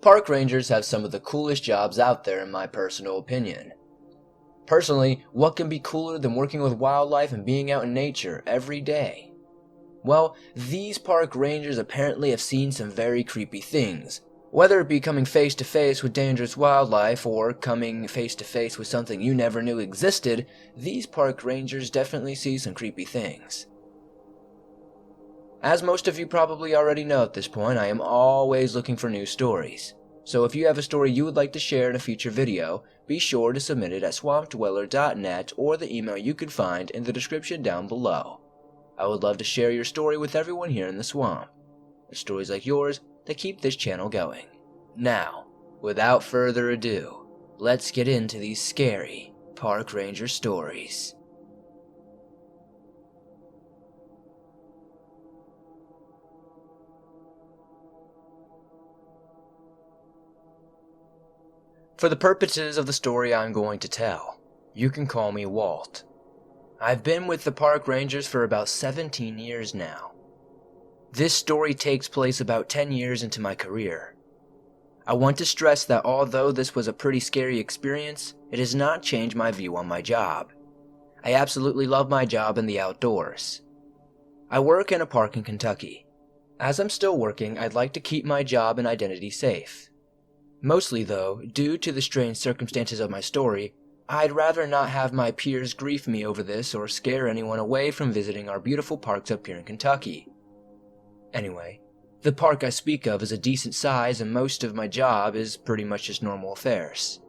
Park rangers have some of the coolest jobs out there in my personal opinion. Personally, what can be cooler than working with wildlife and being out in nature every day? Well, these park rangers apparently have seen some very creepy things. Whether it be coming face to face with dangerous wildlife or coming face to face with something you never knew existed, these park rangers definitely see some creepy things. As most of you probably already know at this point, I am always looking for new stories. So if you have a story you would like to share in a future video, be sure to submit it at swampdweller.net or the email you can find in the description down below. I would love to share your story with everyone here in the swamp. It's stories like yours that keep this channel going. Now, without further ado, let's get into these scary park ranger stories. For the purposes of the story I'm going to tell, you can call me Walt. I've been with the park rangers for about 17 years now. This story takes place about 10 years into my career. I want to stress that although this was a pretty scary experience, it has not changed my view on my job. I absolutely love my job in the outdoors. I work in a park in Kentucky. As I'm still working, I'd like to keep my job and identity safe. Mostly though, due to the strange circumstances of my story, I'd rather not have my peers grief me over this or scare anyone away from visiting our beautiful parks up here in Kentucky. Anyway, the park I speak of is a decent size and most of my job is pretty much just normal affairs.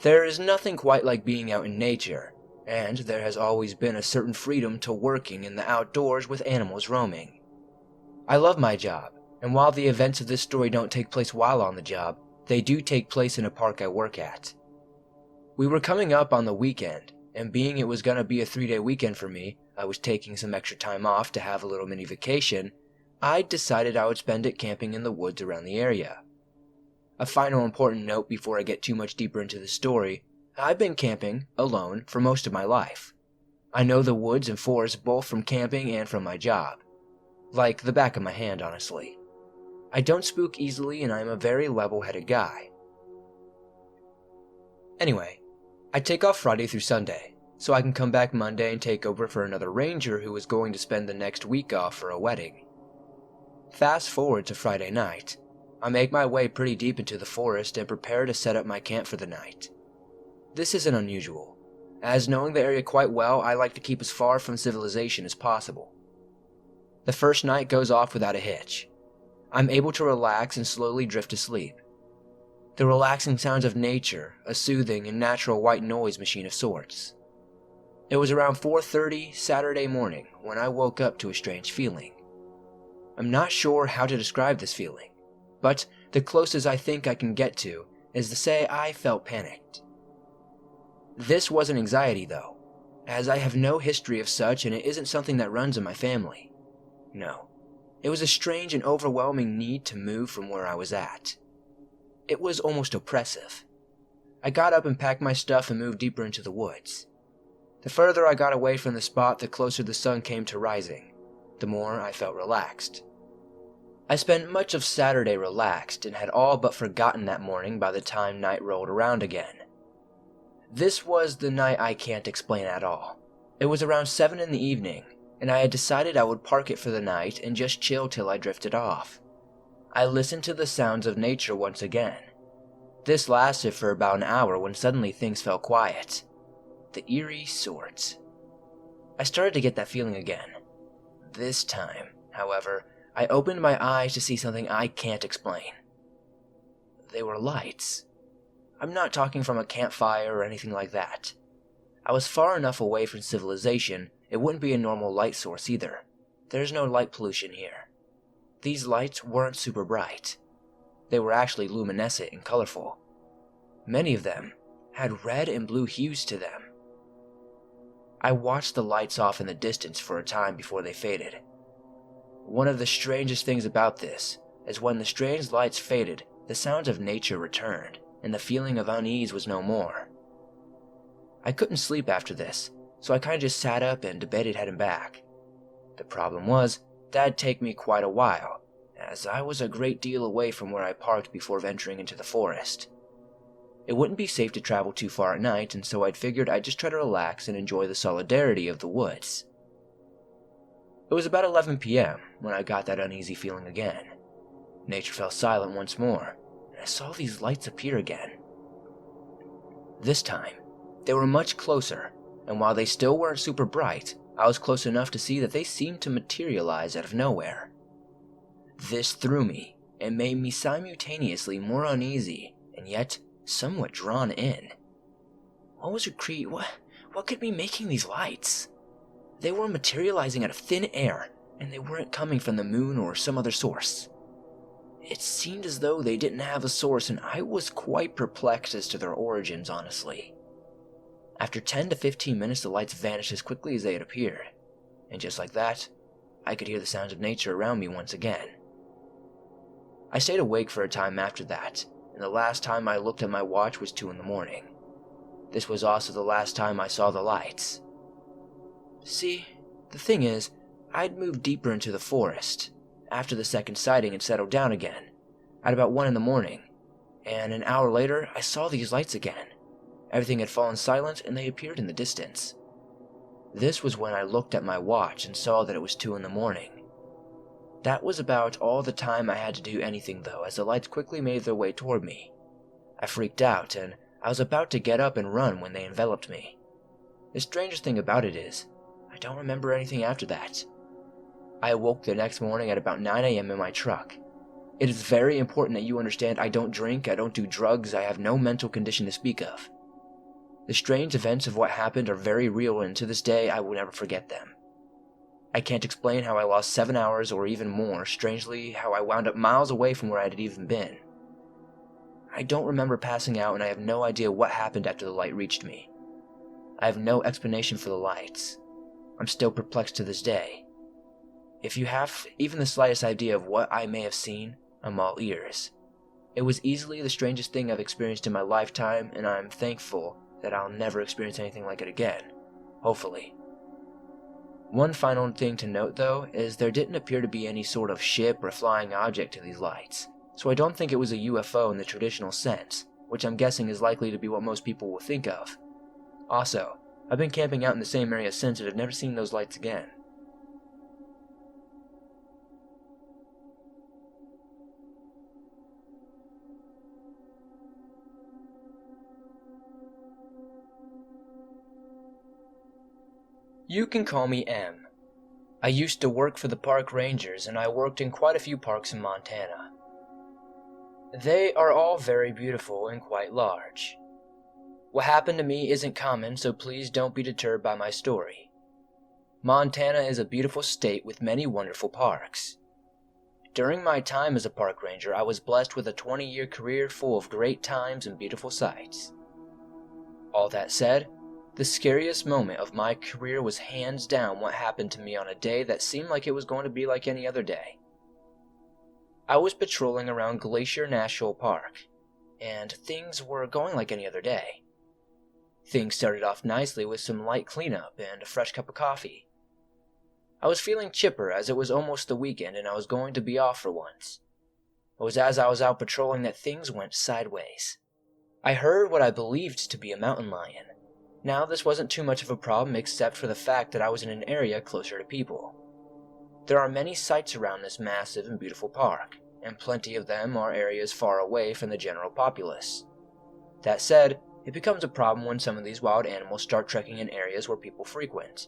There is nothing quite like being out in nature, and there has always been a certain freedom to working in the outdoors with animals roaming. I love my job, and while the events of this story don't take place while on the job, they do take place in a park I work at. We were coming up on the weekend, and being it was gonna be a 3-day weekend for me, I was taking some extra time off to have a little mini vacation, I decided I would spend it camping in the woods around the area. A final important note before I get too much deeper into the story, I've been camping, alone, for most of my life. I know the woods and forests both from camping and from my job. Like the back of my hand, honestly. I don't spook easily and I'm a very level-headed guy. Anyway, I take off Friday through Sunday, so I can come back Monday and take over for another ranger who is going to spend the next week off for a wedding. Fast forward to Friday night, I make my way pretty deep into the forest and prepare to set up my camp for the night. This isn't unusual, as knowing the area quite well, I like to keep as far from civilization as possible. The first night goes off without a hitch. I'm able to relax and slowly drift to sleep. The relaxing sounds of nature, a soothing and natural white noise machine of sorts. It was around 4:30 Saturday morning when I woke up to a strange feeling. I'm not sure how to describe this feeling, but the closest I think I can get to is to say I felt panicked. This wasn't anxiety though, as I have no history of such and it isn't something that runs in my family. No, it was a strange and overwhelming need to move from where I was at. It was almost oppressive. I got up and packed my stuff and moved deeper into the woods. The further I got away from the spot, the closer the sun came to rising, the more I felt relaxed. I spent much of Saturday relaxed and had all but forgotten that morning by the time night rolled around again. This was the night I can't explain at all. It was around 7 in the evening, and I had decided I would park it for the night and just chill till I drifted off. I listened to the sounds of nature once again. This lasted for about an hour when suddenly things fell quiet. The eerie sort. I started to get that feeling again. This time, however, I opened my eyes to see something I can't explain. They were lights. I'm not talking from a campfire or anything like that. I was far enough away from civilization, it wouldn't be a normal light source either. There's no light pollution here. These lights weren't super bright. They were actually luminescent and colorful. Many of them had red and blue hues to them. I watched the lights off in the distance for a time before they faded. One of the strangest things about this is when the strange lights faded, the sounds of nature returned, and the feeling of unease was no more. I couldn't sleep after this, so I kinda just sat up and debated heading back. The problem was, that'd take me quite a while, as I was a great deal away from where I parked before venturing into the forest. It wouldn't be safe to travel too far at night, and so I'd figured I'd just try to relax and enjoy the solidarity of the woods. It was about 11 p.m. when I got that uneasy feeling again. Nature fell silent once more, and I saw these lights appear again. This time, they were much closer, and while they still weren't super bright, I was close enough to see that they seemed to materialize out of nowhere. This threw me and made me simultaneously more uneasy and yet somewhat drawn in. What could be making these lights? They were materializing out of thin air, and they weren't coming from the moon or some other source. It seemed as though they didn't have a source, and I was quite perplexed as to their origins, honestly. After 10 to 15 minutes, the lights vanished as quickly as they had appeared, and just like that, I could hear the sounds of nature around me once again. I stayed awake for a time after that, and the last time I looked at my watch was 2 a.m. This was also the last time I saw the lights. See, the thing is, I'd moved deeper into the forest after the second sighting and settled down again at about 1 a.m, and an hour later I saw these lights again. Everything had fallen silent and they appeared in the distance. This was when I looked at my watch and saw that it was 2 a.m. That was about all the time I had to do anything though, as the lights quickly made their way toward me. I freaked out, and I was about to get up and run when they enveloped me. The strangest thing about it is, I don't remember anything after that. I awoke the next morning at about 9 a.m. in my truck. It is very important that you understand I don't drink, I don't do drugs, I have no mental condition to speak of. The strange events of what happened are very real, and to this day I will never forget them. I can't explain how I lost 7 hours or even more, strangely how I wound up miles away from where I had even been. I don't remember passing out, and I have no idea what happened after the light reached me. I have no explanation for the lights. I'm still perplexed to this day. If you have even the slightest idea of what I may have seen, I'm all ears. It was easily the strangest thing I've experienced in my lifetime, and I'm thankful that I'll never experience anything like it again. Hopefully. One final thing to note though, is there didn't appear to be any sort of ship or flying object to these lights, so I don't think it was a UFO in the traditional sense, which I'm guessing is likely to be what most people will think of. Also, I've been camping out in the same area since and have never seen those lights again. You can call me M. I used to work for the park rangers, and I worked in quite a few parks in Montana. They are all very beautiful and quite large. What happened to me isn't common, so please don't be deterred by my story. Montana is a beautiful state with many wonderful parks. During my time as a park ranger, I was blessed with a 20-year career full of great times and beautiful sights. All that said, the scariest moment of my career was hands down what happened to me on a day that seemed like it was going to be like any other day. I was patrolling around Glacier National Park, and things were going like any other day. Things started off nicely with some light cleanup and a fresh cup of coffee. I was feeling chipper as it was almost the weekend and I was going to be off for once. It was as I was out patrolling that things went sideways. I heard what I believed to be a mountain lion. Now, this wasn't too much of a problem except for the fact that I was in an area closer to people. There are many sites around this massive and beautiful park, and plenty of them are areas far away from the general populace. That said, it becomes a problem when some of these wild animals start trekking in areas where people frequent.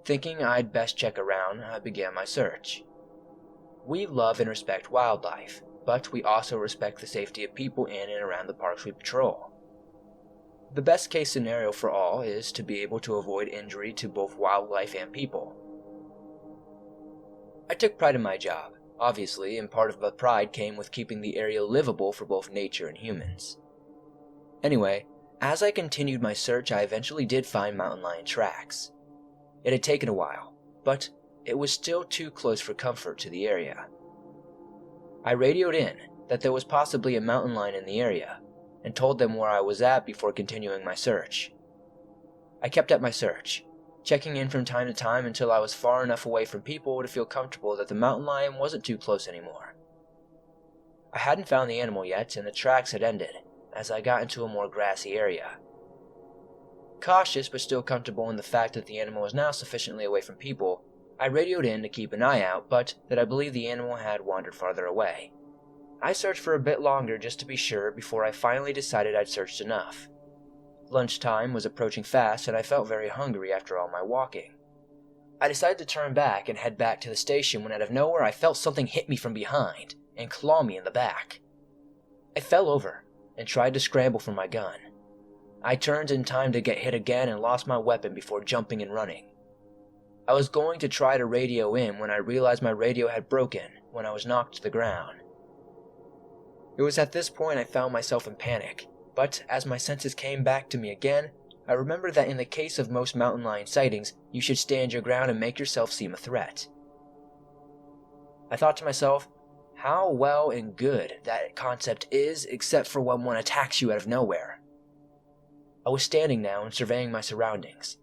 Thinking I'd best check around, I began my search. We love and respect wildlife, but we also respect the safety of people in and around the parks we patrol. The best case scenario for all is to be able to avoid injury to both wildlife and people. I took pride in my job, obviously, and part of the pride came with keeping the area livable for both nature and humans. Anyway, as I continued my search, I eventually did find mountain lion tracks. It had taken a while, but it was still too close for comfort to the area. I radioed in that there was possibly a mountain lion in the area, and told them where I was at before continuing my search. I kept at my search, checking in from time to time until I was far enough away from people to feel comfortable that the mountain lion wasn't too close anymore. I hadn't found the animal yet, and the tracks had ended, as I got into a more grassy area. Cautious but still comfortable in the fact that the animal was now sufficiently away from people, I radioed in to keep an eye out, but that I believed the animal had wandered farther away. I searched for a bit longer just to be sure before I finally decided I'd searched enough. Lunchtime was approaching fast, and I felt very hungry after all my walking. I decided to turn back and head back to the station when out of nowhere I felt something hit me from behind and claw me in the back. I fell over and tried to scramble for my gun. I turned in time to get hit again and lost my weapon before jumping and running. I was going to try to radio in when I realized my radio had broken when I was knocked to the ground. It was at this point I found myself in panic, but as my senses came back to me again, I remembered that in the case of most mountain lion sightings, you should stand your ground and make yourself seem a threat. I thought to myself, how well and good that concept is except for when one attacks you out of nowhere. I was standing now and surveying my surroundings.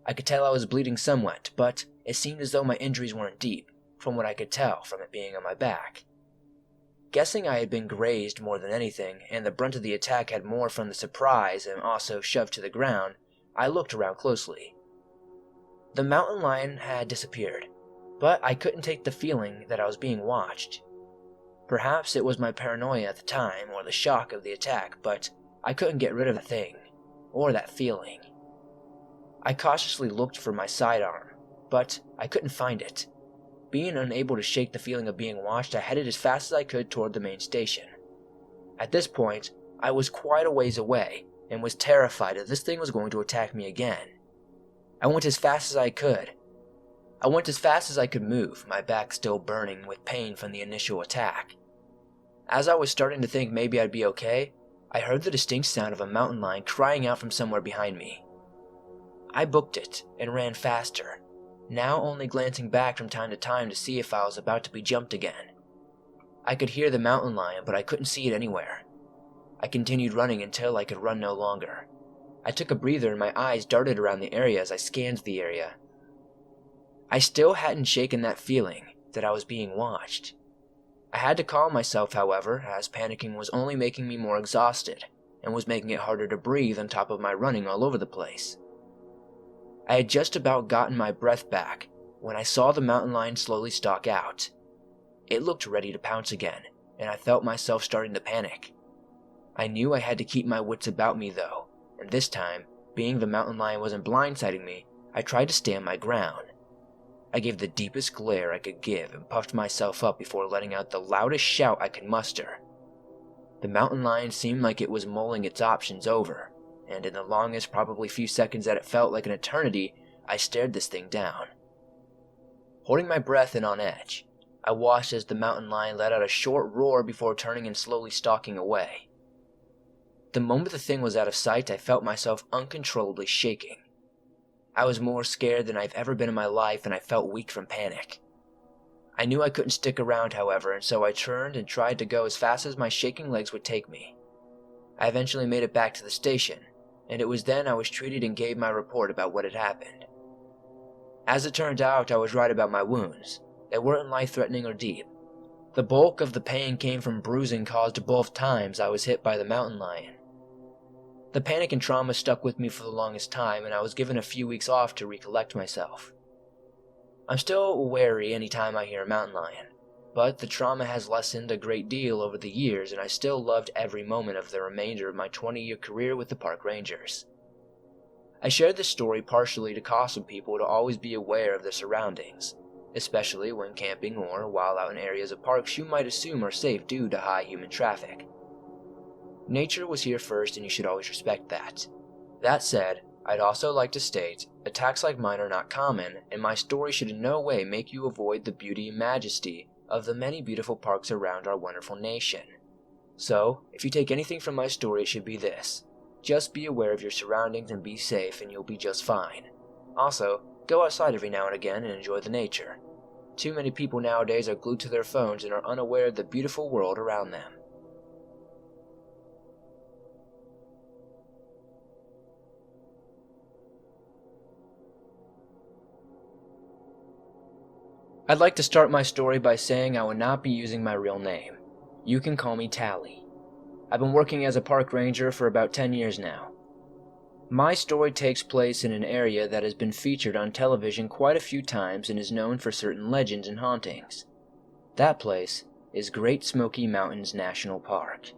I could tell I was bleeding somewhat, but it seemed as though my injuries weren't deep, from what I could tell from it being on my back. Guessing I had been grazed more than anything, and the brunt of the attack had more from the surprise and also shoved to the ground, I looked around closely. The mountain lion had disappeared, but I couldn't take the feeling that I was being watched. Perhaps it was my paranoia at the time or the shock of the attack, but I couldn't get rid of the thing, or that feeling. I cautiously looked for my sidearm, but I couldn't find it. Being unable to shake the feeling of being watched, I headed as fast as I could toward the main station. At this point, I was quite a ways away, and was terrified that this thing was going to attack me again. I went as fast as I could. Move, my back still burning with pain from the initial attack. As I was starting to think maybe I'd be okay, I heard the distinct sound of a mountain lion crying out from somewhere behind me. I booked it and ran faster, now only glancing back from time to time to see if I was about to be jumped again. I could hear the mountain lion, but I couldn't see it anywhere. I continued running until I could run no longer. I took a breather and my eyes darted around the area as I scanned the area. I still hadn't shaken that feeling that I was being watched. I had to calm myself, however, as panicking was only making me more exhausted and was making it harder to breathe on top of my running all over the place. I had just about gotten my breath back when I saw the mountain lion slowly stalk out. It looked ready to pounce again, and I felt myself starting to panic. I knew I had to keep my wits about me though, and this time, being the mountain lion wasn't blindsiding me, I tried to stand my ground. I gave the deepest glare I could give and puffed myself up before letting out the loudest shout I could muster. The mountain lion seemed like it was mulling its options over, and in the longest probably few seconds that it felt like an eternity, I stared this thing down. Holding my breath and on edge, I watched as the mountain lion let out a short roar before turning and slowly stalking away. The moment the thing was out of sight, I felt myself uncontrollably shaking. I was more scared than I've ever been in my life, and I felt weak from panic. I knew I couldn't stick around, however, and so I turned and tried to go as fast as my shaking legs would take me. I eventually made it back to the station, and it was then I was treated and gave my report about what had happened. As it turned out, I was right about my wounds. They weren't life-threatening or deep. The bulk of the pain came from bruising caused both times I was hit by the mountain lion. The panic and trauma stuck with me for the longest time, and I was given a few weeks off to recollect myself. I'm still wary any time I hear a mountain lion, but the trauma has lessened a great deal over the years, and I still loved every moment of the remainder of my 20-year career with the park rangers. I shared this story partially to caution people to always be aware of their surroundings, especially when camping or while out in areas of parks you might assume are safe due to high human traffic. Nature was here first, and you should always respect that. That said, I'd also like to state, attacks like mine are not common, and my story should in no way make you avoid the beauty and majesty of the many beautiful parks around our wonderful nation. So, if you take anything from my story, it should be this. Just be aware of your surroundings and be safe, and you'll be just fine. Also, go outside every now and again and enjoy the nature. Too many people nowadays are glued to their phones and are unaware of the beautiful world around them. I'd like to start my story by saying I will not be using my real name. You can call me Tally. I've been working as a park ranger for about 10 years now. My story takes place in an area that has been featured on television quite a few times and is known for certain legends and hauntings. That place is Great Smoky Mountains National Park.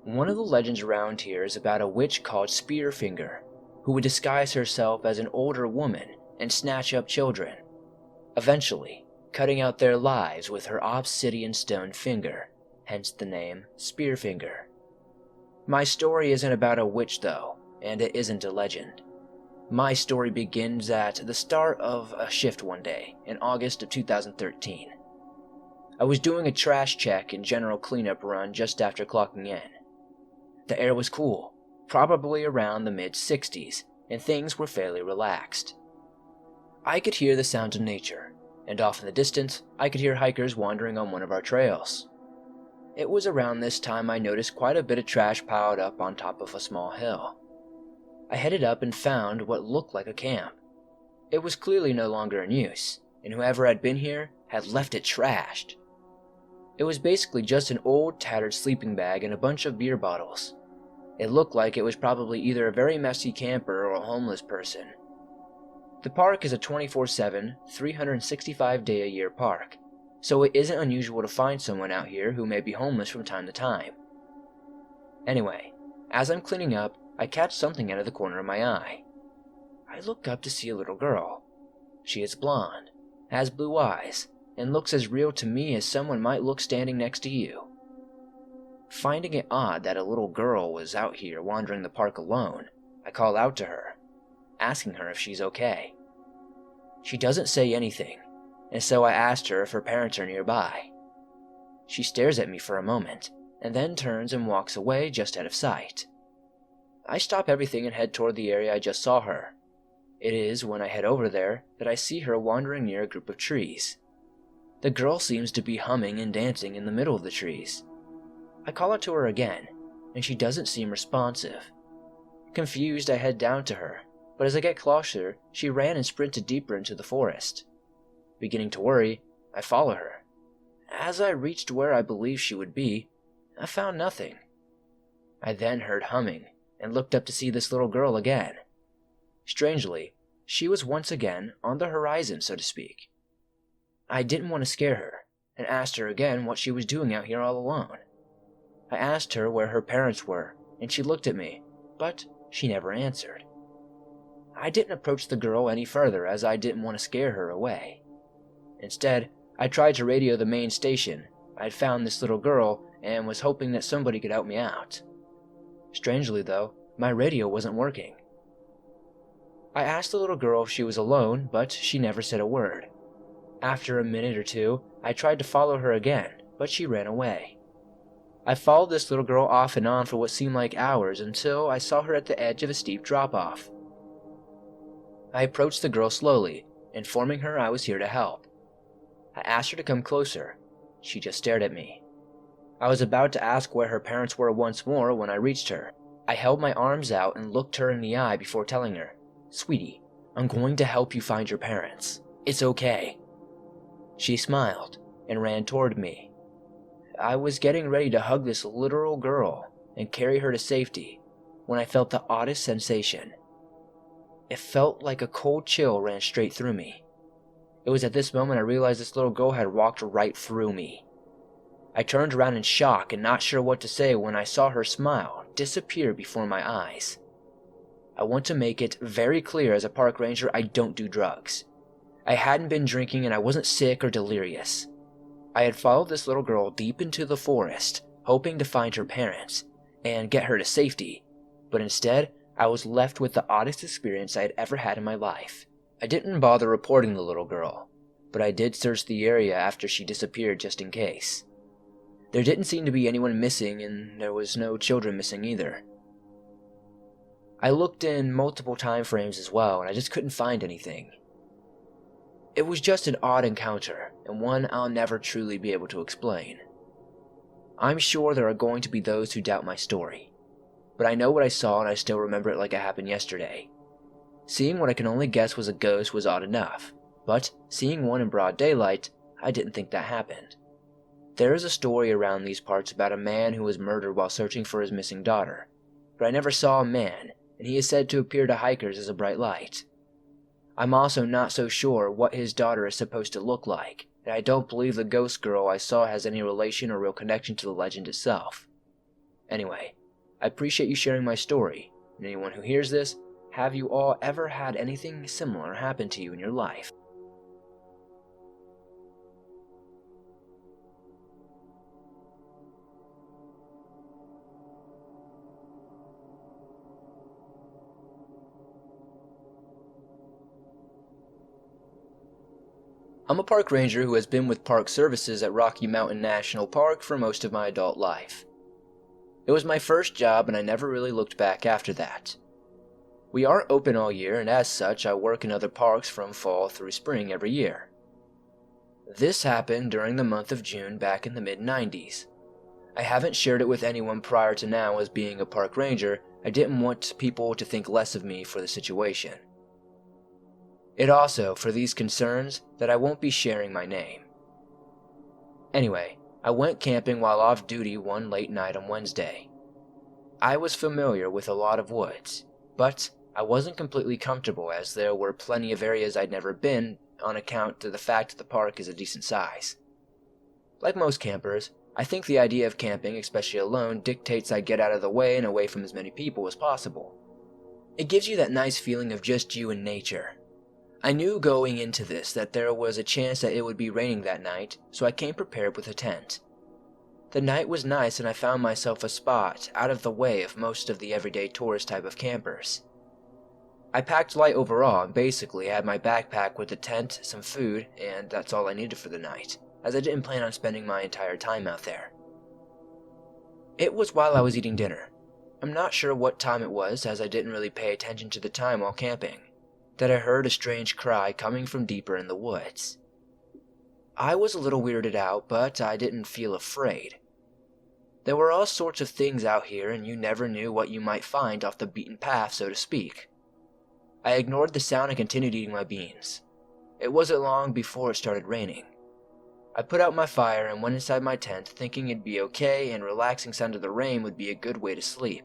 One of the legends around here is about a witch called Spearfinger, who would disguise herself as an older woman and snatch up children, eventually cutting out their lives with her obsidian stone finger, hence the name Spearfinger. My story isn't about a witch though, and it isn't a legend. My story begins at the start of a shift one day in August of 2013. I was doing a trash check and general cleanup run just after clocking in. The air was cool, probably around the mid-60s, and things were fairly relaxed. I could hear the sounds of nature, and off in the distance, I could hear hikers wandering on one of our trails. It was around this time I noticed quite a bit of trash piled up on top of a small hill. I headed up and found what looked like a camp. It was clearly no longer in use, and whoever had been here had left it trashed. It was basically just an old, tattered sleeping bag and a bunch of beer bottles. It looked like it was probably either a very messy camper or a homeless person. The park is a 24/7, 365-day-a-year park, so it isn't unusual to find someone out here who may be homeless from time to time. Anyway, as I'm cleaning up, I catch something out of the corner of my eye. I look up to see a little girl. She is blonde, has blue eyes, and looks as real to me as someone might look standing next to you. Finding it odd that a little girl was out here wandering the park alone, I call out to her, asking her if she's okay. She doesn't say anything, and so I asked her if her parents are nearby. She stares at me for a moment, and then turns and walks away just out of sight. I stop everything and head toward the area I just saw her. It is when I head over there that I see her wandering near a group of trees. The girl seems to be humming and dancing in the middle of the trees. I call out to her again, and she doesn't seem responsive. Confused, I head down to her, but as I get closer, she ran and sprinted deeper into the forest. Beginning to worry, I follow her. As I reached where I believed she would be, I found nothing. I then heard humming and looked up to see this little girl again. Strangely, she was once again on the horizon, so to speak. I didn't want to scare her, and asked her again what she was doing out here all alone. I asked her where her parents were, and she looked at me, but she never answered. I didn't approach the girl any further as I didn't want to scare her away. Instead, I tried to radio the main station. I'd found this little girl and was hoping that somebody could help me out. Strangely though, my radio wasn't working. I asked the little girl if she was alone, but she never said a word. After a minute or two, I tried to follow her again, but she ran away. I followed this little girl off and on for what seemed like hours until I saw her at the edge of a steep drop-off. I approached the girl slowly, informing her I was here to help. I asked her to come closer. She just stared at me. I was about to ask where her parents were once more when I reached her. I held my arms out and looked her in the eye before telling her, "Sweetie, I'm going to help you find your parents. It's okay." She smiled and ran toward me. I was getting ready to hug this literal girl and carry her to safety when I felt the oddest sensation. It felt like a cold chill ran straight through me. It was at this moment I realized this little girl had walked right through me. I turned around in shock and not sure what to say when I saw her smile disappear before my eyes. I want to make it very clear as a park ranger I don't do drugs. I hadn't been drinking and I wasn't sick or delirious. I had followed this little girl deep into the forest, hoping to find her parents and get her to safety, but instead I was left with the oddest experience I had ever had in my life. I didn't bother reporting the little girl, but I did search the area after she disappeared just in case. There didn't seem to be anyone missing, and there was no children missing either. I looked in multiple time frames as well, and I just couldn't find anything. It was just an odd encounter, and one I'll never truly be able to explain. I'm sure there are going to be those who doubt my story, but I know what I saw and I still remember it like it happened yesterday. Seeing what I can only guess was a ghost was odd enough, but seeing one in broad daylight, I didn't think that happened. There is a story around these parts about a man who was murdered while searching for his missing daughter, but I never saw a man, and he is said to appear to hikers as a bright light. I'm also not so sure what his daughter is supposed to look like, and I don't believe the ghost girl I saw has any relation or real connection to the legend itself. Anyway, I appreciate you sharing my story, and anyone who hears this, have you all ever had anything similar happen to you in your life? I'm a park ranger who has been with park services at Rocky Mountain National Park for most of my adult life. It was my first job and I never really looked back after that. We are open all year and as such I work in other parks from fall through spring every year. This happened during the month of June back in the mid-90s. I haven't shared it with anyone prior to now as being a park ranger. I didn't want people to think less of me for the situation. It also, for these concerns, that I won't be sharing my name. Anyway, I went camping while off duty one late night on Wednesday. I was familiar with a lot of woods, but I wasn't completely comfortable as there were plenty of areas I'd never been on account of the fact that the park is a decent size. Like most campers, I think the idea of camping, especially alone, dictates I get out of the way and away from as many people as possible. It gives you that nice feeling of just you and nature. I knew going into this that there was a chance that it would be raining that night, so I came prepared with a tent. The night was nice and I found myself a spot out of the way of most of the everyday tourist type of campers. I packed light overall and basically had my backpack with the tent, some food, and that's all I needed for the night, as I didn't plan on spending my entire time out there. It was while I was eating dinner. I'm not sure what time it was as I didn't really pay attention to the time while camping, that I heard a strange cry coming from deeper in the woods. I was a little weirded out, but I didn't feel afraid. There were all sorts of things out here and you never knew what you might find off the beaten path, so to speak. I ignored the sound and continued eating my beans. It wasn't long before it started raining. I put out my fire and went inside my tent thinking it'd be okay and relaxing sound of the rain would be a good way to sleep.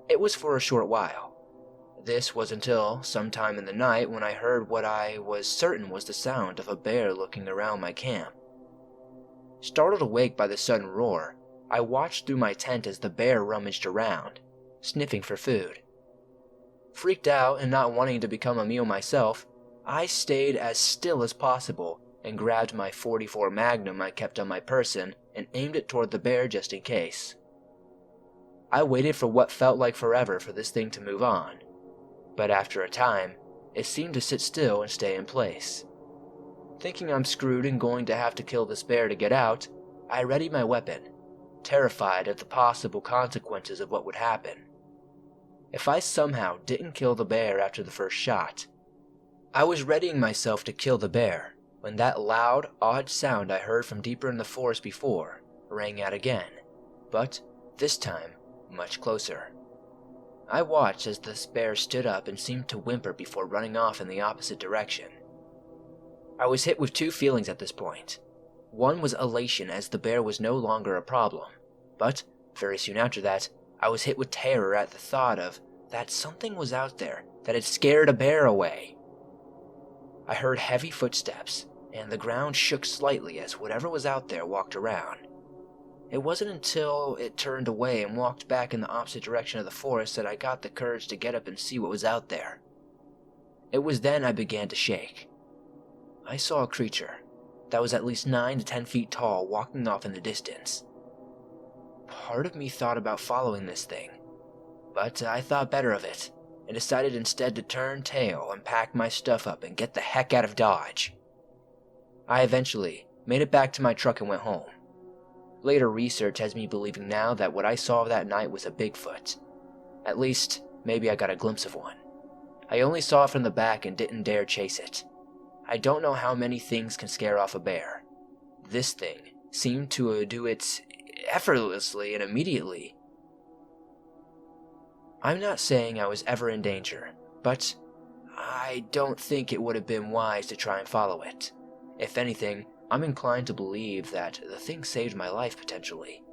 It was for a short while. This was until sometime in the night when I heard what I was certain was the sound of a bear looking around my camp. Startled awake by the sudden roar, I watched through my tent as the bear rummaged around, sniffing for food. Freaked out and not wanting to become a meal myself, I stayed as still as possible and grabbed my .44 Magnum I kept on my person and aimed it toward the bear just in case. I waited for what felt like forever for this thing to move on, but after a time, it seemed to sit still and stay in place. Thinking I'm screwed and going to have to kill this bear to get out, I readied my weapon, terrified of the possible consequences of what would happen. If I somehow didn't kill the bear after the first shot, I was readying myself to kill the bear when that loud, odd sound I heard from deeper in the forest before rang out again, but this time much closer. I watched as this bear stood up and seemed to whimper before running off in the opposite direction. I was hit with two feelings at this point. One was elation as the bear was no longer a problem, but very soon after that, I was hit with terror at the thought of that something was out there that had scared a bear away. I heard heavy footsteps, and the ground shook slightly as whatever was out there walked around. It wasn't until it turned away and walked back in the opposite direction of the forest that I got the courage to get up and see what was out there. It was then I began to shake. I saw a creature that was at least 9 to 10 feet tall walking off in the distance. Part of me thought about following this thing, but I thought better of it and decided instead to turn tail and pack my stuff up and get the heck out of Dodge. I eventually made it back to my truck and went home. Later research has me believing now that what I saw that night was a Bigfoot. At least, maybe I got a glimpse of one. I only saw it from the back and didn't dare chase it. I don't know how many things can scare off a bear. This thing seemed to do it effortlessly and immediately. I'm not saying I was ever in danger, but I don't think it would have been wise to try and follow it. If anything, I'm inclined to believe that the thing saved my life potentially.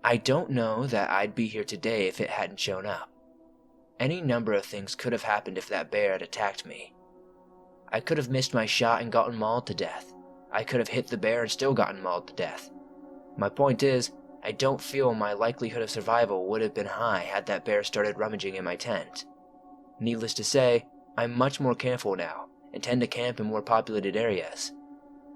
I don't know that I'd be here today if it hadn't shown up. Any number of things could have happened if that bear had attacked me. I could have missed my shot and gotten mauled to death. I could have hit the bear and still gotten mauled to death. My point is, I don't feel my likelihood of survival would have been high had that bear started rummaging in my tent. Needless to say, I'm much more careful now and tend to camp in more populated areas.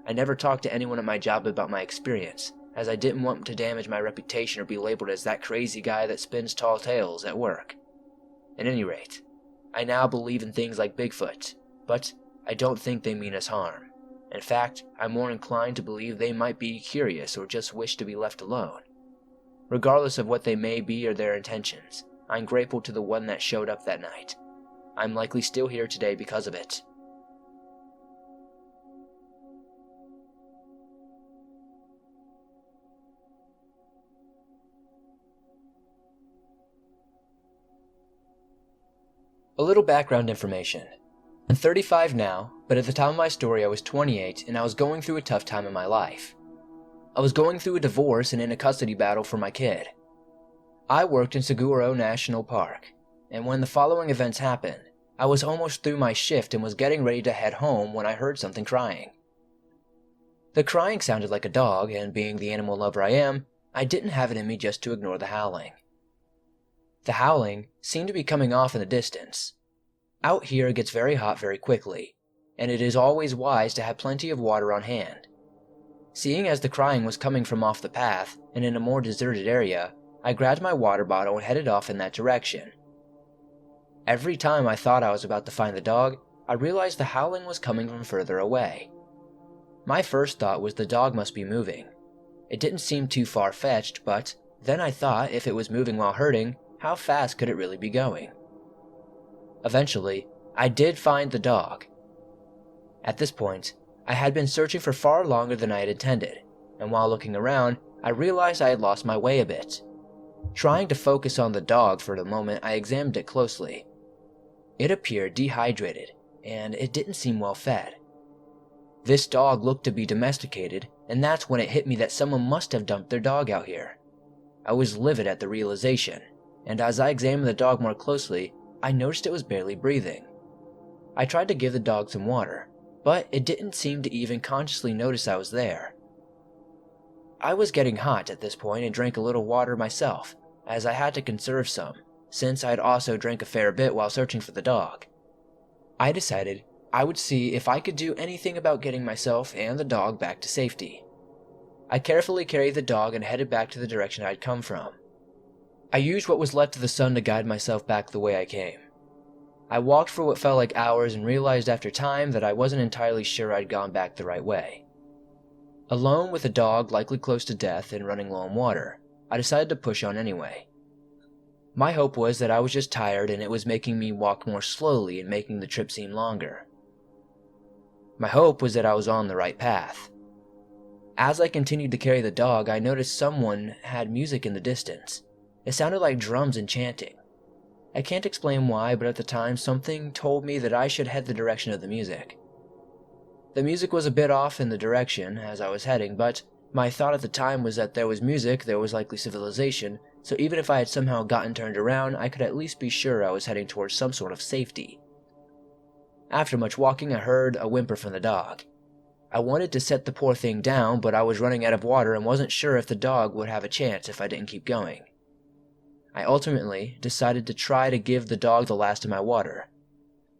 I never talked to anyone at my job about my experience, as I didn't want to damage my reputation or be labeled as that crazy guy that spins tall tales at work. At any rate, I now believe in things like Bigfoot, but I don't think they mean us harm. In fact, I'm more inclined to believe they might be curious or just wish to be left alone. Regardless of what they may be or their intentions, I'm grateful to the one that showed up that night. I'm likely still here today because of it. A little background information. I'm 35 now, but at the time of my story I was 28 and I was going through a tough time in my life. I was going through a divorce and in a custody battle for my kid. I worked in Saguaro National Park, and when the following events happened, I was almost through my shift and was getting ready to head home when I heard something crying. The crying sounded like a dog, and being the animal lover I am, I didn't have it in me just to ignore the howling. The howling seemed to be coming off in the distance. Out here it gets very hot very quickly, and it is always wise to have plenty of water on hand. Seeing as the crying was coming from off the path and in a more deserted area, I grabbed my water bottle and headed off in that direction. Every time I thought I was about to find the dog, I realized the howling was coming from further away. My first thought was the dog must be moving. It didn't seem too far-fetched, but then I thought if it was moving while hurting, how fast could it really be going? Eventually, I did find the dog. At this point, I had been searching for far longer than I had intended, and while looking around, I realized I had lost my way a bit. Trying to focus on the dog for the moment, I examined it closely. It appeared dehydrated, and it didn't seem well fed. This dog looked to be domesticated, and that's when it hit me that someone must have dumped their dog out here. I was livid at the realization, and as I examined the dog more closely, I noticed it was barely breathing. I tried to give the dog some water, but it didn't seem to even consciously notice I was there. I was getting hot at this point and drank a little water myself, as I had to conserve some, since I had also drank a fair bit while searching for the dog. I decided I would see if I could do anything about getting myself and the dog back to safety. I carefully carried the dog and headed back to the direction I'd come from. I used what was left of the sun to guide myself back the way I came. I walked for what felt like hours and realized after time that I wasn't entirely sure I'd gone back the right way. Alone with a dog likely close to death and running low on water, I decided to push on anyway. My hope was that I was just tired and it was making me walk more slowly and making the trip seem longer. My hope was that I was on the right path. As I continued to carry the dog, I noticed someone had music in the distance. It sounded like drums and chanting. I can't explain why, but at the time something told me that I should head the direction of the music. The music was a bit off in the direction as I was heading, but my thought at the time was that there was music, there was likely civilization, so even if I had somehow gotten turned around, I could at least be sure I was heading towards some sort of safety. After much walking, I heard a whimper from the dog. I wanted to set the poor thing down, but I was running out of water and wasn't sure if the dog would have a chance if I didn't keep going. I ultimately decided to try to give the dog the last of my water.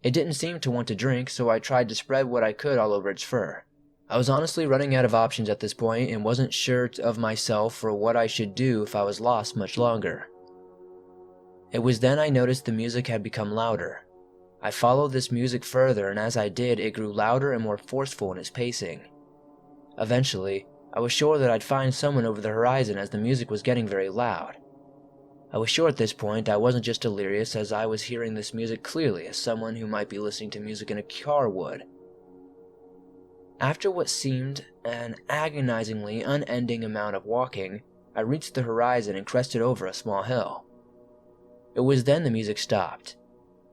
It didn't seem to want to drink, so I tried to spread what I could all over its fur. I was honestly running out of options at this point and wasn't sure of myself for what I should do if I was lost much longer. It was then I noticed the music had become louder. I followed this music further, and as I did, it grew louder and more forceful in its pacing. Eventually, I was sure that I'd find someone over the horizon as the music was getting very loud. I was sure at this point I wasn't just delirious, as I was hearing this music clearly as someone who might be listening to music in a car would. After what seemed an agonizingly unending amount of walking, I reached the horizon and crested over a small hill. It was then the music stopped.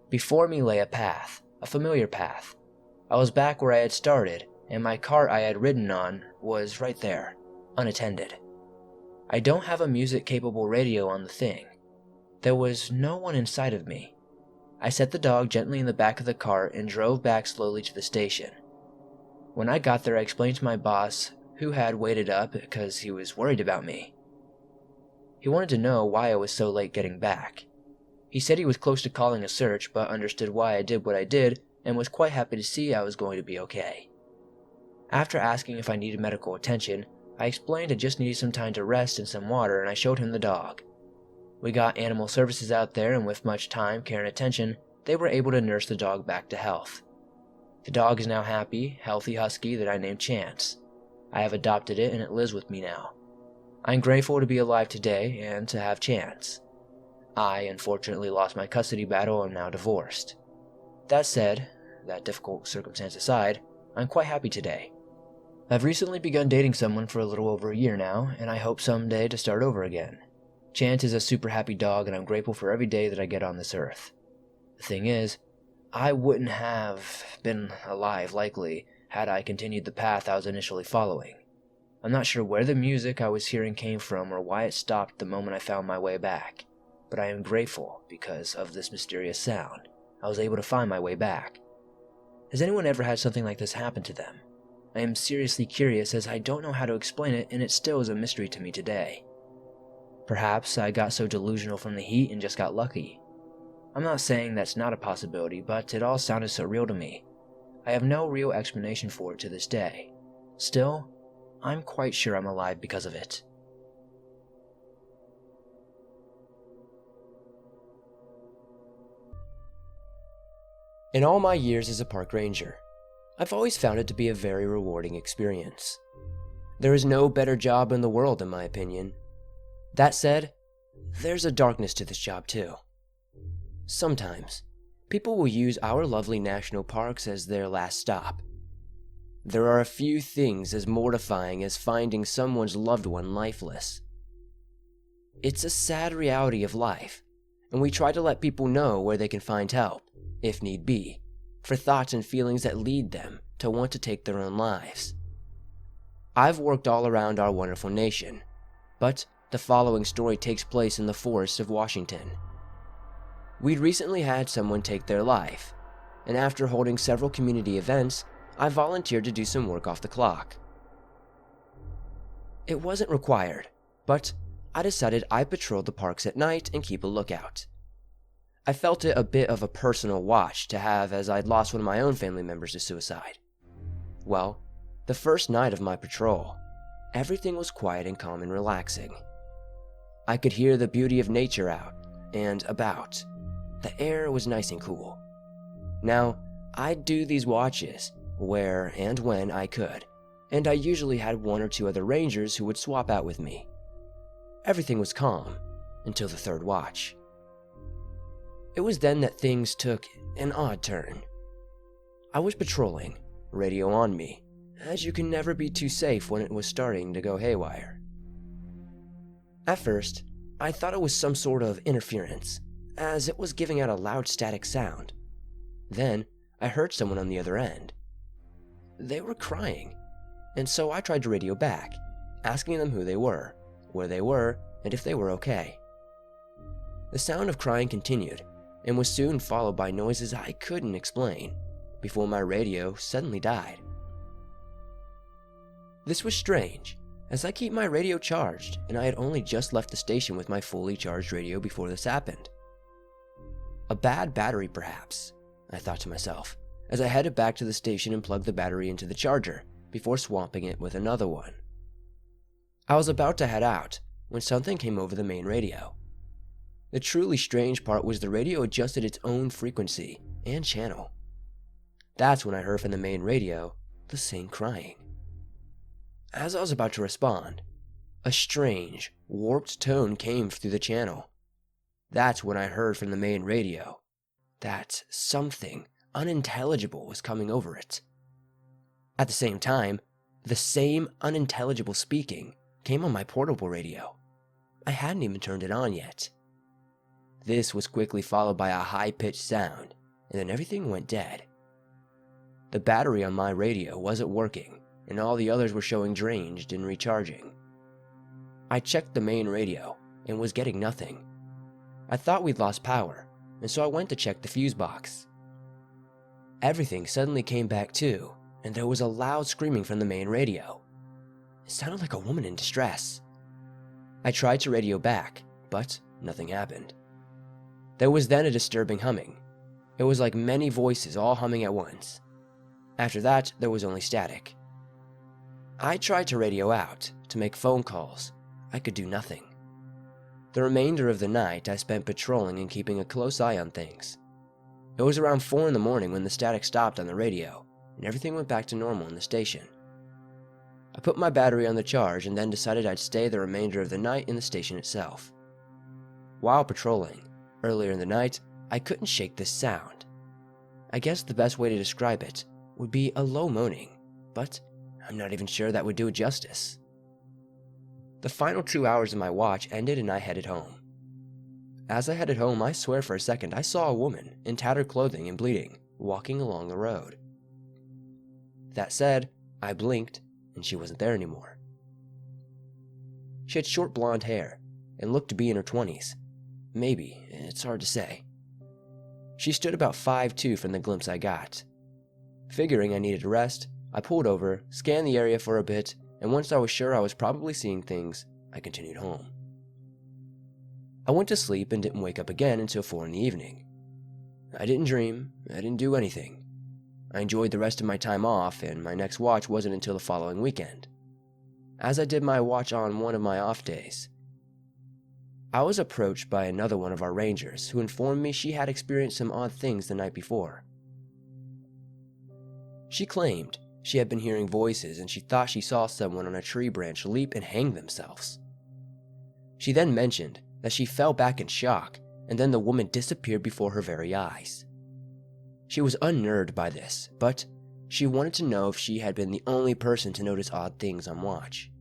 Before me lay a path, a familiar path. I was back where I had started, and my cart I had ridden on was right there, unattended. I don't have a music-capable radio on the thing. There was no one inside of me. I set the dog gently in the back of the cart and drove back slowly to the station. When I got there, I explained to my boss, who had waited up because he was worried about me. He wanted to know why I was so late getting back. He said he was close to calling a search, but understood why I did what I did and was quite happy to see I was going to be okay. After asking if I needed medical attention, I explained I just needed some time to rest and some water, and I showed him the dog. We got animal services out there, and with much time, care, and attention, they were able to nurse the dog back to health. The dog is now happy, healthy husky that I named Chance. I have adopted it and it lives with me now. I'm grateful to be alive today and to have Chance. I unfortunately lost my custody battle and am now divorced. That said, that difficult circumstance aside, I'm quite happy today. I've recently begun dating someone for a little over a year now, and I hope someday to start over again. Chance is a super happy dog, and I'm grateful for every day that I get on this earth. The thing is, I wouldn't have been alive, likely, had I continued the path I was initially following. I'm not sure where the music I was hearing came from or why it stopped the moment I found my way back, but I am grateful because of this mysterious sound. I was able to find my way back. Has anyone ever had something like this happen to them? I am seriously curious, as I don't know how to explain it, and it still is a mystery to me today. Perhaps I got so delusional from the heat and just got lucky. I'm not saying that's not a possibility, but it all sounded so real to me. I have no real explanation for it to this day. Still, I'm quite sure I'm alive because of it. In all my years as a park ranger, I've always found it to be a very rewarding experience. There is no better job in the world, in my opinion. That said, there's a darkness to this job too. Sometimes, people will use our lovely national parks as their last stop. There are a few things as mortifying as finding someone's loved one lifeless. It's a sad reality of life, and we try to let people know where they can find help, if need be, for thoughts and feelings that lead them to want to take their own lives. I've worked all around our wonderful nation, but the following story takes place in the forests of Washington. We'd recently had someone take their life, and after holding several community events, I volunteered to do some work off the clock. It wasn't required, but I decided I'd patrol the parks at night and keep a lookout. I felt it a bit of a personal watch to have, as I'd lost one of my own family members to suicide. Well, the first night of my patrol, everything was quiet and calm and relaxing. I could hear the beauty of nature out and about. The air was nice and cool. Now, I'd do these watches where and when I could, and I usually had one or two other rangers who would swap out with me. Everything was calm until the third watch. It was then that things took an odd turn. I was patrolling, radio on me, as you can never be too safe when it was starting to go haywire. At first, I thought it was some sort of interference, as it was giving out a loud static sound. Then, I heard someone on the other end. They were crying, and so I tried to radio back, asking them who they were, where they were, and if they were okay. The sound of crying continued, and was soon followed by noises I couldn't explain, before my radio suddenly died. This was strange, as I keep my radio charged, and I had only just left the station with my fully charged radio before this happened. A bad battery, perhaps, I thought to myself, as I headed back to the station and plugged the battery into the charger, before swapping it with another one. I was about to head out, when something came over the main radio. The truly strange part was the radio adjusted its own frequency and channel. That's when I heard from the main radio the same crying. As I was about to respond, a strange, warped tone came through the channel. That's when I heard from the main radio that something unintelligible was coming over it. At the same time, the same unintelligible speaking came on my portable radio. I hadn't even turned it on yet. This was quickly followed by a high-pitched sound, and then everything went dead. The battery on my radio wasn't working, and all the others were showing drained and recharging. I checked the main radio and was getting nothing. I thought we'd lost power, and so I went to check the fuse box. Everything suddenly came back too, and there was a loud screaming from the main radio. It sounded like a woman in distress. I tried to radio back, but nothing happened. There was then a disturbing humming. It was like many voices all humming at once. After that, there was only static. I tried to radio out, to make phone calls. I could do nothing. The remainder of the night I spent patrolling and keeping a close eye on things. It was around 4 in the morning when the static stopped on the radio, and everything went back to normal in the station. I put my battery on the charge and then decided I'd stay the remainder of the night in the station itself. While patrolling, earlier in the night, I couldn't shake this sound. I guess the best way to describe it would be a low moaning, but I'm not even sure that would do it justice. The final 2 hours of my watch ended and I headed home. As I headed home, I swear for a second I saw a woman in tattered clothing and bleeding, walking along the road. That said, I blinked and she wasn't there anymore. She had short blonde hair and looked to be in her 20s. Maybe, it's hard to say. She stood about 5'2" from the glimpse I got. Figuring I needed a rest, I pulled over, scanned the area for a bit, and once I was sure I was probably seeing things, I continued home. I went to sleep and didn't wake up again until 4 in the evening. I didn't dream, I didn't do anything. I enjoyed the rest of my time off, and my next watch wasn't until the following weekend, as I did my watch on one of my off days. I was approached by another one of our rangers who informed me she had experienced some odd things the night before. She claimed she had been hearing voices and she thought she saw someone on a tree branch leap and hang themselves. She then mentioned that she fell back in shock and then the woman disappeared before her very eyes. She was unnerved by this, but she wanted to know if she had been the only person to notice odd things on watch.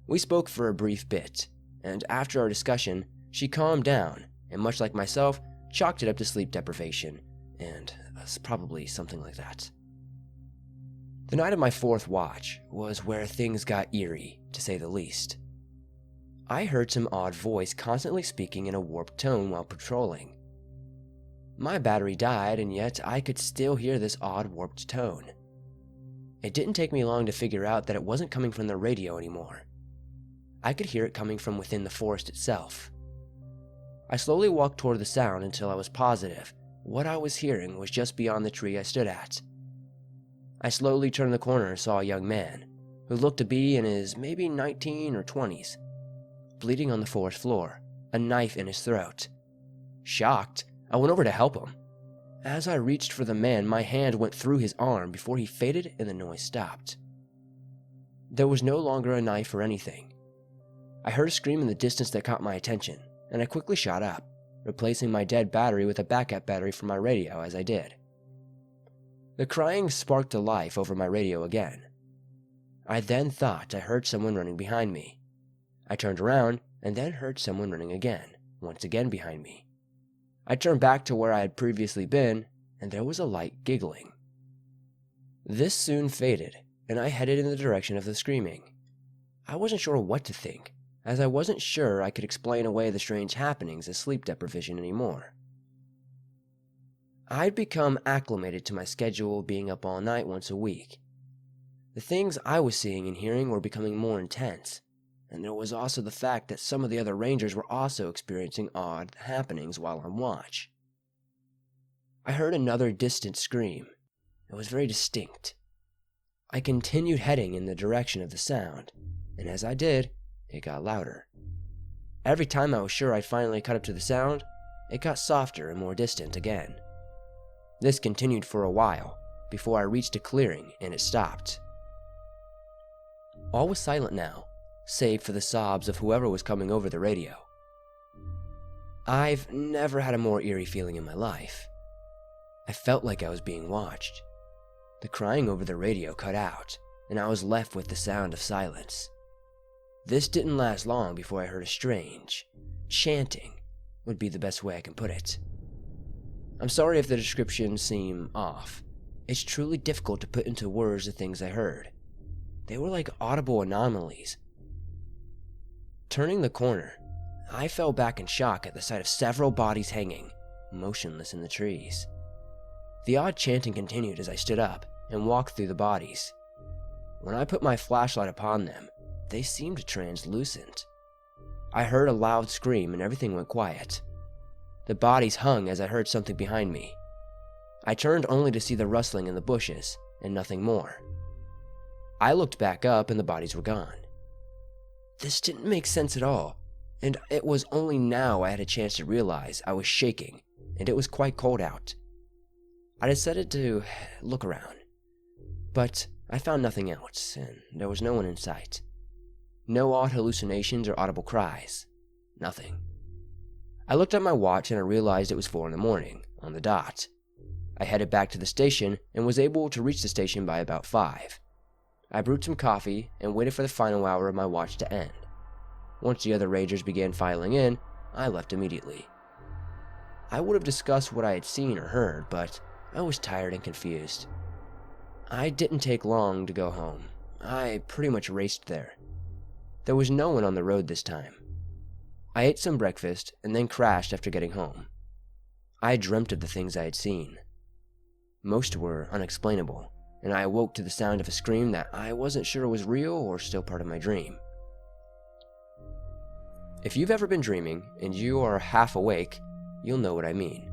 We spoke for a brief bit, and after our discussion, she calmed down and, much like myself, chalked it up to sleep deprivation, and probably something like that. The night of my 4th watch was where things got eerie, to say the least. I heard some odd voice constantly speaking in a warped tone while patrolling. My battery died, and yet I could still hear this odd warped tone. It didn't take me long to figure out that it wasn't coming from the radio anymore. I could hear it coming from within the forest itself. I slowly walked toward the sound until I was positive what I was hearing was just beyond the tree I stood at. I slowly turned the corner and saw a young man, who looked to be in his maybe 19 or 20s, bleeding on the forest floor, a knife in his throat. Shocked, I went over to help him. As I reached for the man, my hand went through his arm before he faded and the noise stopped. There was no longer a knife or anything. I heard a scream in the distance that caught my attention, and I quickly shot up, replacing my dead battery with a backup battery for my radio as I did. The crying sparked to life over my radio again. I then thought I heard someone running behind me. I turned around and then heard someone running again, once again behind me. I turned back to where I had previously been, and there was a light giggling. This soon faded, and I headed in the direction of the screaming. I wasn't sure what to think, as I wasn't sure I could explain away the strange happenings as sleep deprivation anymore. I'd become acclimated to my schedule of being up all night once a week. The things I was seeing and hearing were becoming more intense, and there was also the fact that some of the other rangers were also experiencing odd happenings while on watch. I heard another distant scream. It was very distinct. I continued heading in the direction of the sound, and as I did, it got louder. Every time I was sure I'd finally caught up to the sound, it got softer and more distant again. This continued for a while, before I reached a clearing and it stopped. All was silent now, save for the sobs of whoever was coming over the radio. I've never had a more eerie feeling in my life. I felt like I was being watched. The crying over the radio cut out, and I was left with the sound of silence. This didn't last long before I heard a strange chanting, would be the best way I can put it. I'm sorry if the descriptions seem off. It's truly difficult to put into words the things I heard. They were like audible anomalies. Turning the corner, I fell back in shock at the sight of several bodies hanging, motionless in the trees. The odd chanting continued as I stood up and walked through the bodies. When I put my flashlight upon them, they seemed translucent. I heard a loud scream and everything went quiet. The bodies hung as I heard something behind me. I turned only to see the rustling in the bushes and nothing more. I looked back up and the bodies were gone. This didn't make sense at all, and it was only now I had a chance to realize I was shaking and it was quite cold out. I decided to look around, but I found nothing else and there was no one in sight. No odd hallucinations or audible cries. Nothing. I looked at my watch and I realized it was 4 a.m, on the dot. I headed back to the station and was able to reach the station by about 5. I brewed some coffee and waited for the final hour of my watch to end. Once the other rangers began filing in, I left immediately. I would have discussed what I had seen or heard, but I was tired and confused. I didn't take long to go home. I pretty much raced there. There was no one on the road this time. I ate some breakfast and then crashed after getting home. I dreamt of the things I had seen. Most were unexplainable, and I awoke to the sound of a scream that I wasn't sure was real or still part of my dream. If you've ever been dreaming and you are half awake, you'll know what I mean.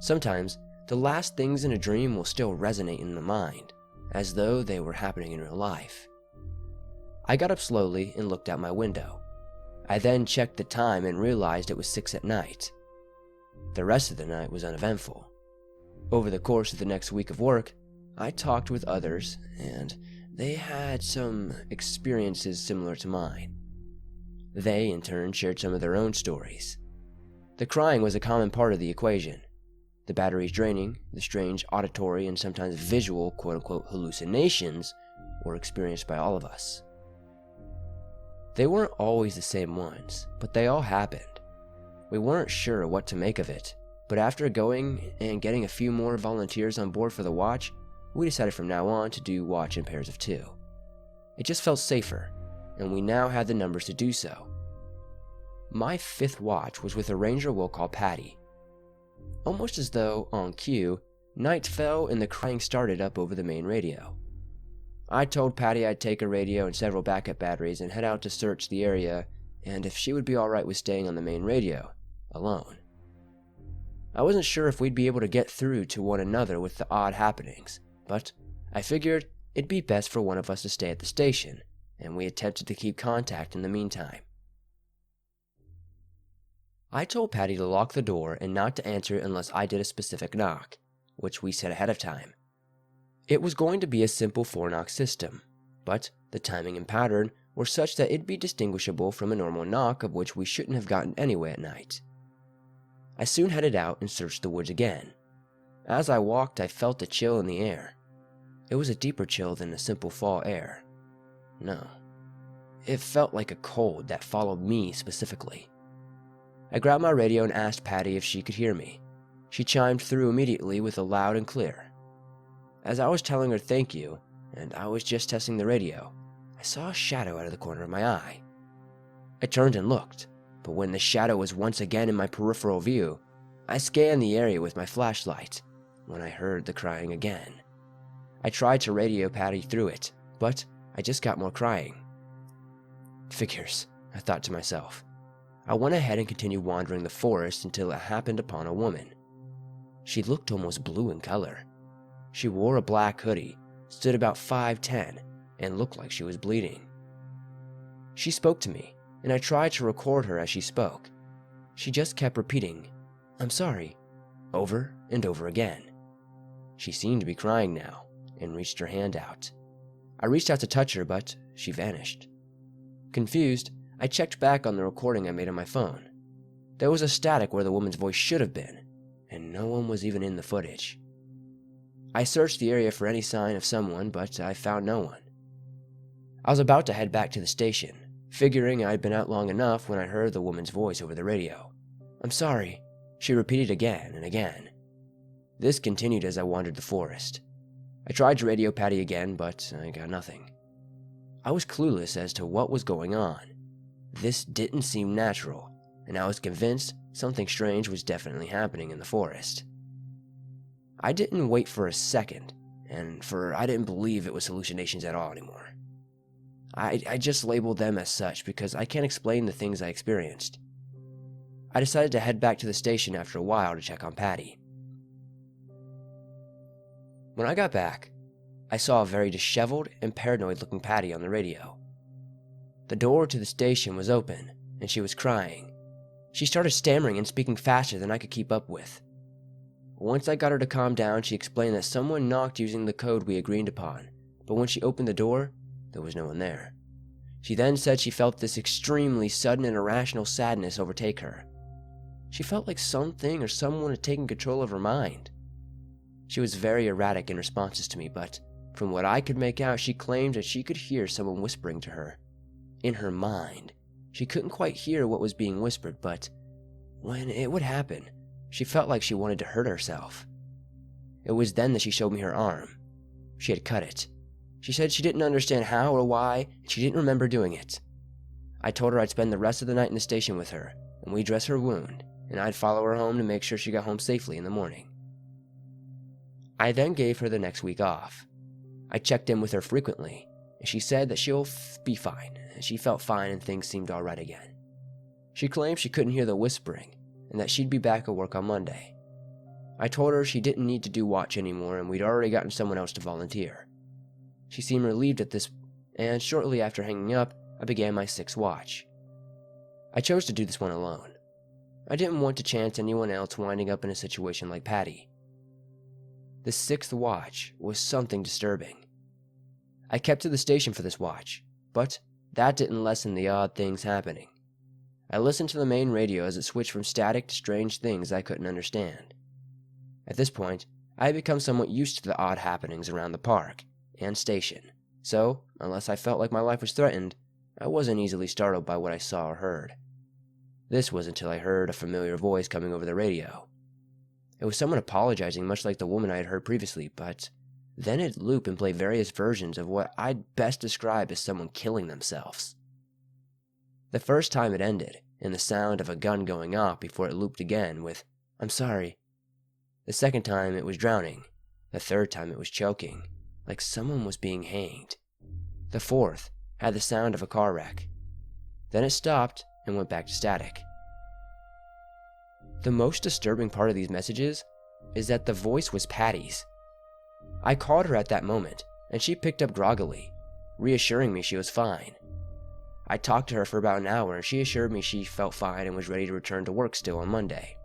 Sometimes, the last things in a dream will still resonate in the mind, as though they were happening in real life. I got up slowly and looked out my window. I then checked the time and realized it was 6 p.m. The rest of the night was uneventful. Over the course of the next week of work, I talked with others, and they had some experiences similar to mine. They, in turn, shared some of their own stories. The crying was a common part of the equation. The batteries draining, the strange auditory and sometimes visual quote-unquote hallucinations were experienced by all of us. They weren't always the same ones, but they all happened. We weren't sure what to make of it, but after going and getting a few more volunteers on board for the watch, we decided from now on to do watch in pairs of 2. It just felt safer, and we now had the numbers to do so. My 5th watch was with a ranger we'll call Patty. Almost as though, on cue, night fell and the crying started up over the main radio. I told Patty I'd take a radio and several backup batteries and head out to search the area, and if she would be alright with staying on the main radio, alone. I wasn't sure if we'd be able to get through to one another with the odd happenings, but I figured it'd be best for one of us to stay at the station, and we attempted to keep contact in the meantime. I told Patty to lock the door and not to answer it unless I did a specific knock, which we said ahead of time. It was going to be a simple 4-knock system, but the timing and pattern were such that it'd be distinguishable from a normal knock of which we shouldn't have gotten anyway at night. I soon headed out and searched the woods again. As I walked, I felt a chill in the air. It was a deeper chill than a simple fall air. No. It felt like a cold that followed me specifically. I grabbed my radio and asked Patty if she could hear me. She chimed through immediately with a loud and clear. As I was telling her thank you, and I was just testing the radio, I saw a shadow out of the corner of my eye. I turned and looked, but when the shadow was once again in my peripheral view, I scanned the area with my flashlight when I heard the crying again. I tried to radio Patty through it, but I just got more crying. Figures, I thought to myself. I went ahead and continued wandering the forest until it happened upon a woman. She looked almost blue in color. She wore a black hoodie, stood about 5'10", and looked like she was bleeding. She spoke to me, and I tried to record her as she spoke. She just kept repeating, "I'm sorry," over and over again. She seemed to be crying now, and reached her hand out. I reached out to touch her, but she vanished. Confused, I checked back on the recording I made on my phone. There was a static where the woman's voice should have been, and no one was even in the footage. I searched the area for any sign of someone, but I found no one. I was about to head back to the station, figuring I'd been out long enough when I heard the woman's voice over the radio. "I'm sorry," she repeated again and again. This continued as I wandered the forest. I tried to radio Patty again, but I got nothing. I was clueless as to what was going on. This didn't seem natural, and I was convinced something strange was definitely happening in the forest. I didn't wait for a second, I didn't believe it was hallucinations at all anymore. I just labeled them as such because I can't explain the things I experienced. I decided to head back to the station after a while to check on Patty. When I got back, I saw a very disheveled and paranoid-looking Patty on the radio. The door to the station was open, and she was crying. She started stammering and speaking faster than I could keep up with. Once I got her to calm down, she explained that someone knocked using the code we agreed upon, but when she opened the door, there was no one there. She then said she felt this extremely sudden and irrational sadness overtake her. She felt like something or someone had taken control of her mind. She was very erratic in responses to me, but from what I could make out, she claimed that she could hear someone whispering to her. In her mind, she couldn't quite hear what was being whispered, but when it would happen, she felt like she wanted to hurt herself. It was then that she showed me her arm. She had cut it. She said she didn't understand how or why, and she didn't remember doing it. I told her I'd spend the rest of the night in the station with her, and we'd dress her wound, and I'd follow her home to make sure she got home safely in the morning. I then gave her the next week off. I checked in with her frequently, and she said that she'll be fine, and she felt fine and things seemed alright again. She claimed she couldn't hear the whispering, and that she'd be back at work on Monday. I told her she didn't need to do watch anymore, and we'd already gotten someone else to volunteer. She seemed relieved at this, and shortly after hanging up, I began my 6th watch. I chose to do this one alone. I didn't want to chance anyone else winding up in a situation like Patty. The 6th watch was something disturbing. I kept to the station for this watch, but that didn't lessen the odd things happening. I listened to the main radio as it switched from static to strange things I couldn't understand. At this point, I had become somewhat used to the odd happenings around the park and station, so, unless I felt like my life was threatened, I wasn't easily startled by what I saw or heard. This was until I heard a familiar voice coming over the radio. It was someone apologizing, much like the woman I had heard previously, but then it'd loop and play various versions of what I'd best describe as someone killing themselves. The first time it ended in the sound of a gun going off before it looped again with, "I'm sorry." The second time it was drowning. The third time it was choking, like someone was being hanged. The fourth had the sound of a car wreck. Then it stopped and went back to static. The most disturbing part of these messages is that the voice was Patty's. I called her at that moment, and she picked up groggily, reassuring me she was fine. I talked to her for about an hour, and she assured me she felt fine and was ready to return to work still on Monday.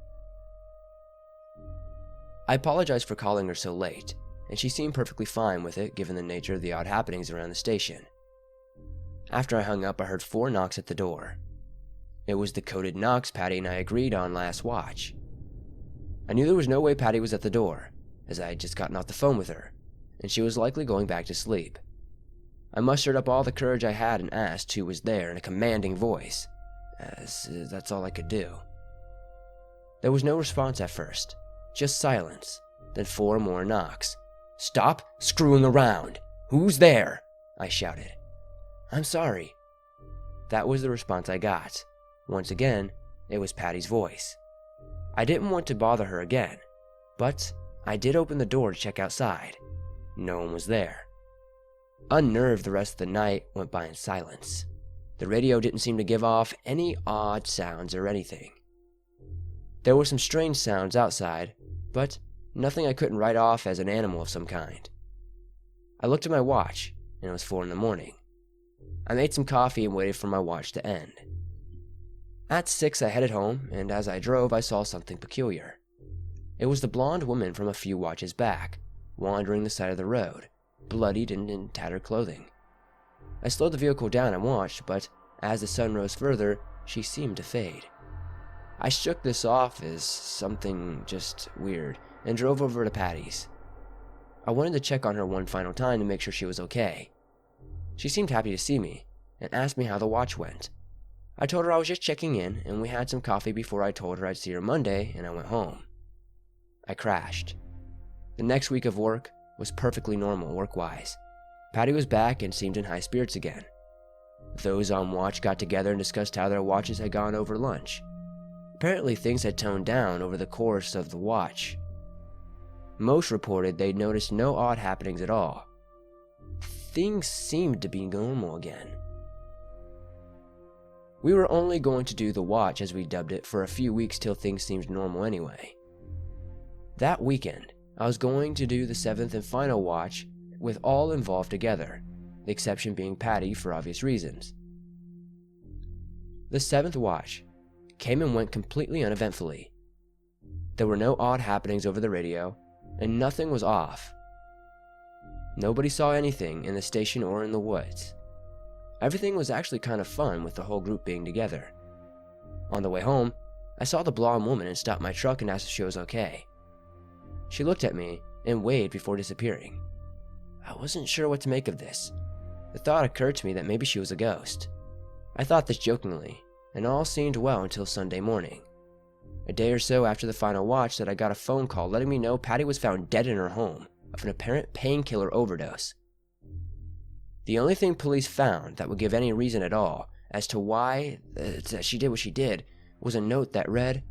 I apologized for calling her so late, and she seemed perfectly fine with it given the nature of the odd happenings around the station. After I hung up, I heard 4 knocks at the door. It was the coded knocks Patty and I agreed on last watch. I knew there was no way Patty was at the door, as I had just gotten off the phone with her, and she was likely going back to sleep. I mustered up all the courage I had and asked who was there in a commanding voice, as that's all I could do. There was no response at first, just silence, then 4 more knocks. "Stop screwing around! Who's there?" I shouted. "I'm sorry." That was the response I got. Once again, it was Patty's voice. I didn't want to bother her again, but I did open the door to check outside. No one was there. Unnerved, the rest of the night went by in silence. The radio didn't seem to give off any odd sounds or anything. There were some strange sounds outside, but nothing I couldn't write off as an animal of some kind. I looked at my watch, and it was 4 a.m. I made some coffee and waited for my watch to end. At 6, I headed home, and as I drove, I saw something peculiar. It was the blonde woman from a few watches back, wandering the side of the road, bloodied and in tattered clothing. I slowed the vehicle down and watched, but as the sun rose further, she seemed to fade. I shook this off as something just weird and drove over to Patty's. I wanted to check on her one final time to make sure she was okay. She seemed happy to see me and asked me how the watch went. I told her I was just checking in, and we had some coffee before I told her I'd see her Monday, and I went home. I crashed. The next week of work, was perfectly normal work-wise. Patty was back and seemed in high spirits again. Those on watch got together and discussed how their watches had gone over lunch. Apparently things had toned down over the course of the watch. Most reported they'd noticed no odd happenings at all. Things seemed to be normal again. We were only going to do the watch, as we dubbed it, for a few weeks till things seemed normal anyway. That weekend, I was going to do the 7th and final watch with all involved together, the exception being Patty for obvious reasons. The 7th watch came and went completely uneventfully. There were no odd happenings over the radio, and nothing was off. Nobody saw anything in the station or in the woods. Everything was actually kind of fun with the whole group being together. On the way home, I saw the blonde woman and stopped my truck and asked if she was okay. She looked at me and waved before disappearing. I wasn't sure what to make of this. The thought occurred to me that maybe she was a ghost. I thought this jokingly, and all seemed well until Sunday morning. A day or so after the final watch that I got a phone call letting me know Patty was found dead in her home of an apparent painkiller overdose. The only thing police found that would give any reason at all as to why that she did what she did was a note that read,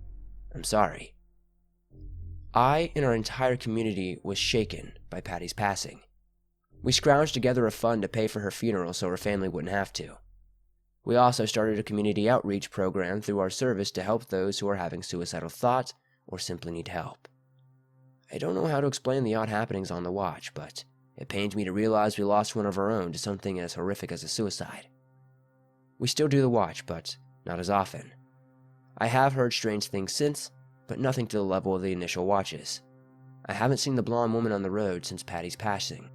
"I'm sorry." I and our entire community was shaken by Patty's passing. We scrounged together a fund to pay for her funeral so her family wouldn't have to. We also started a community outreach program through our service to help those who are having suicidal thoughts or simply need help. I don't know how to explain the odd happenings on the watch, but it pains me to realize we lost one of our own to something as horrific as a suicide. We still do the watch, but not as often. I have heard strange things since, but nothing to the level of the initial watches. I haven't seen the blonde woman on the road since Patty's passing.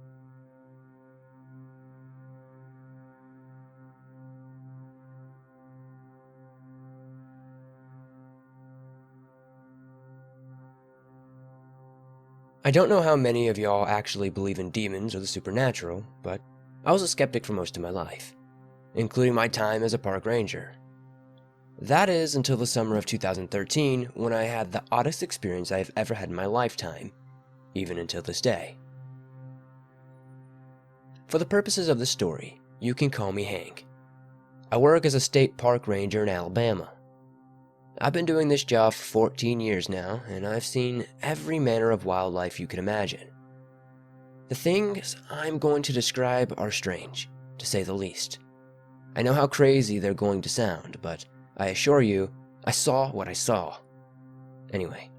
I don't know how many of y'all actually believe in demons or the supernatural, but I was a skeptic for most of my life, including my time as a park ranger. That is until the summer of 2013 when I had the oddest experience I have ever had in my lifetime, even until this day. For the purposes of the story, you can call me Hank. I work as a state park ranger in Alabama. I've been doing this job for 14 years now, and I've seen every manner of wildlife you can imagine. The things I'm going to describe are strange, to say the least. I know how crazy they're going to sound, but I assure you, I saw what I saw. Anyway,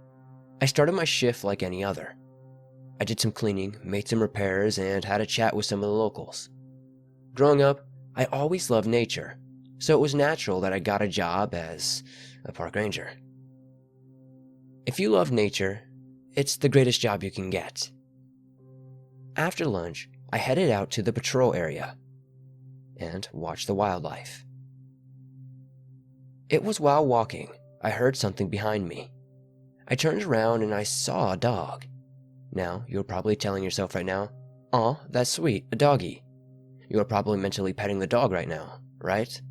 I started my shift like any other. I did some cleaning, made some repairs, and had a chat with some of the locals. Growing up, I always loved nature, so it was natural that I got a job as a park ranger. If you love nature, it's the greatest job you can get. After lunch, I headed out to the patrol area and watched the wildlife. It was while walking, I heard something behind me. I turned around and I saw a dog. Now, you're probably telling yourself right now, "Aw, that's sweet, a doggy." You are probably mentally petting the dog right now, right?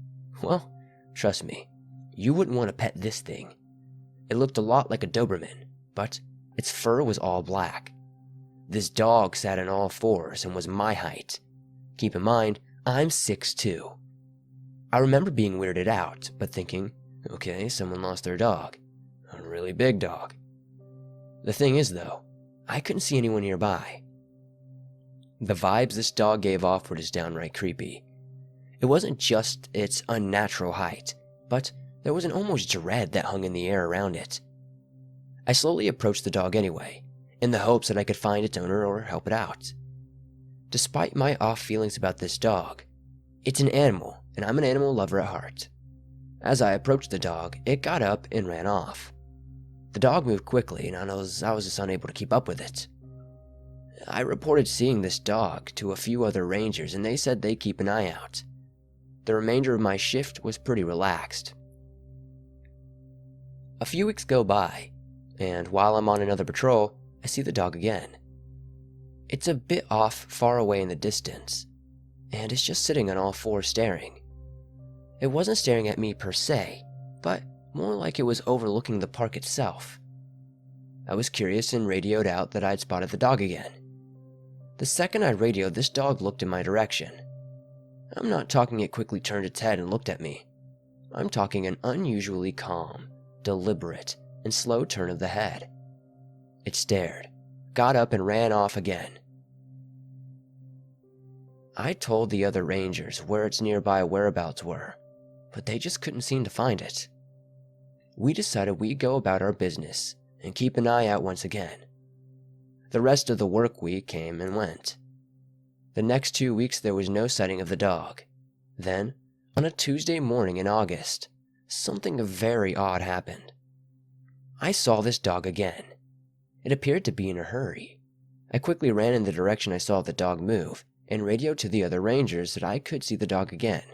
Well, trust me, you wouldn't want to pet this thing. It looked a lot like a Doberman, but its fur was all black. This dog sat on all fours and was my height. Keep in mind, I'm 6'2". I remember being weirded out, but thinking, okay, someone lost their dog. A really big dog. The thing is though, I couldn't see anyone nearby. The vibes this dog gave off were just downright creepy. It wasn't just its unnatural height, but there was an almost dread that hung in the air around it. I slowly approached the dog anyway, in the hopes that I could find its owner or help it out. Despite my off feelings about this dog, it's an animal, and I'm an animal lover at heart. As I approached the dog, it got up and ran off. The dog moved quickly, and I was just unable to keep up with it. I reported seeing this dog to a few other rangers, and they said they'd keep an eye out. The remainder of my shift was pretty relaxed. A few weeks go by, and while I'm on another patrol, I see the dog again. It's a bit off far away in the distance, and it's just sitting on all fours staring. It wasn't staring at me per se, but more like it was overlooking the park itself. I was curious and radioed out that I'd spotted the dog again. The second I radioed, this dog looked in my direction. I'm not talking it quickly turned its head and looked at me. I'm talking an unusually calm, deliberate, and slow turn of the head. It stared, got up, and ran off again. I told the other rangers where its nearby whereabouts were, but they just couldn't seem to find it. We decided we'd go about our business and keep an eye out once again. The rest of the work week came and went. The next 2 weeks there was no sighting of the dog. Then, on a Tuesday morning in August, something very odd happened. I saw this dog again. It appeared to be in a hurry. I quickly ran in the direction I saw the dog move and radioed to the other rangers that I could see the dog again.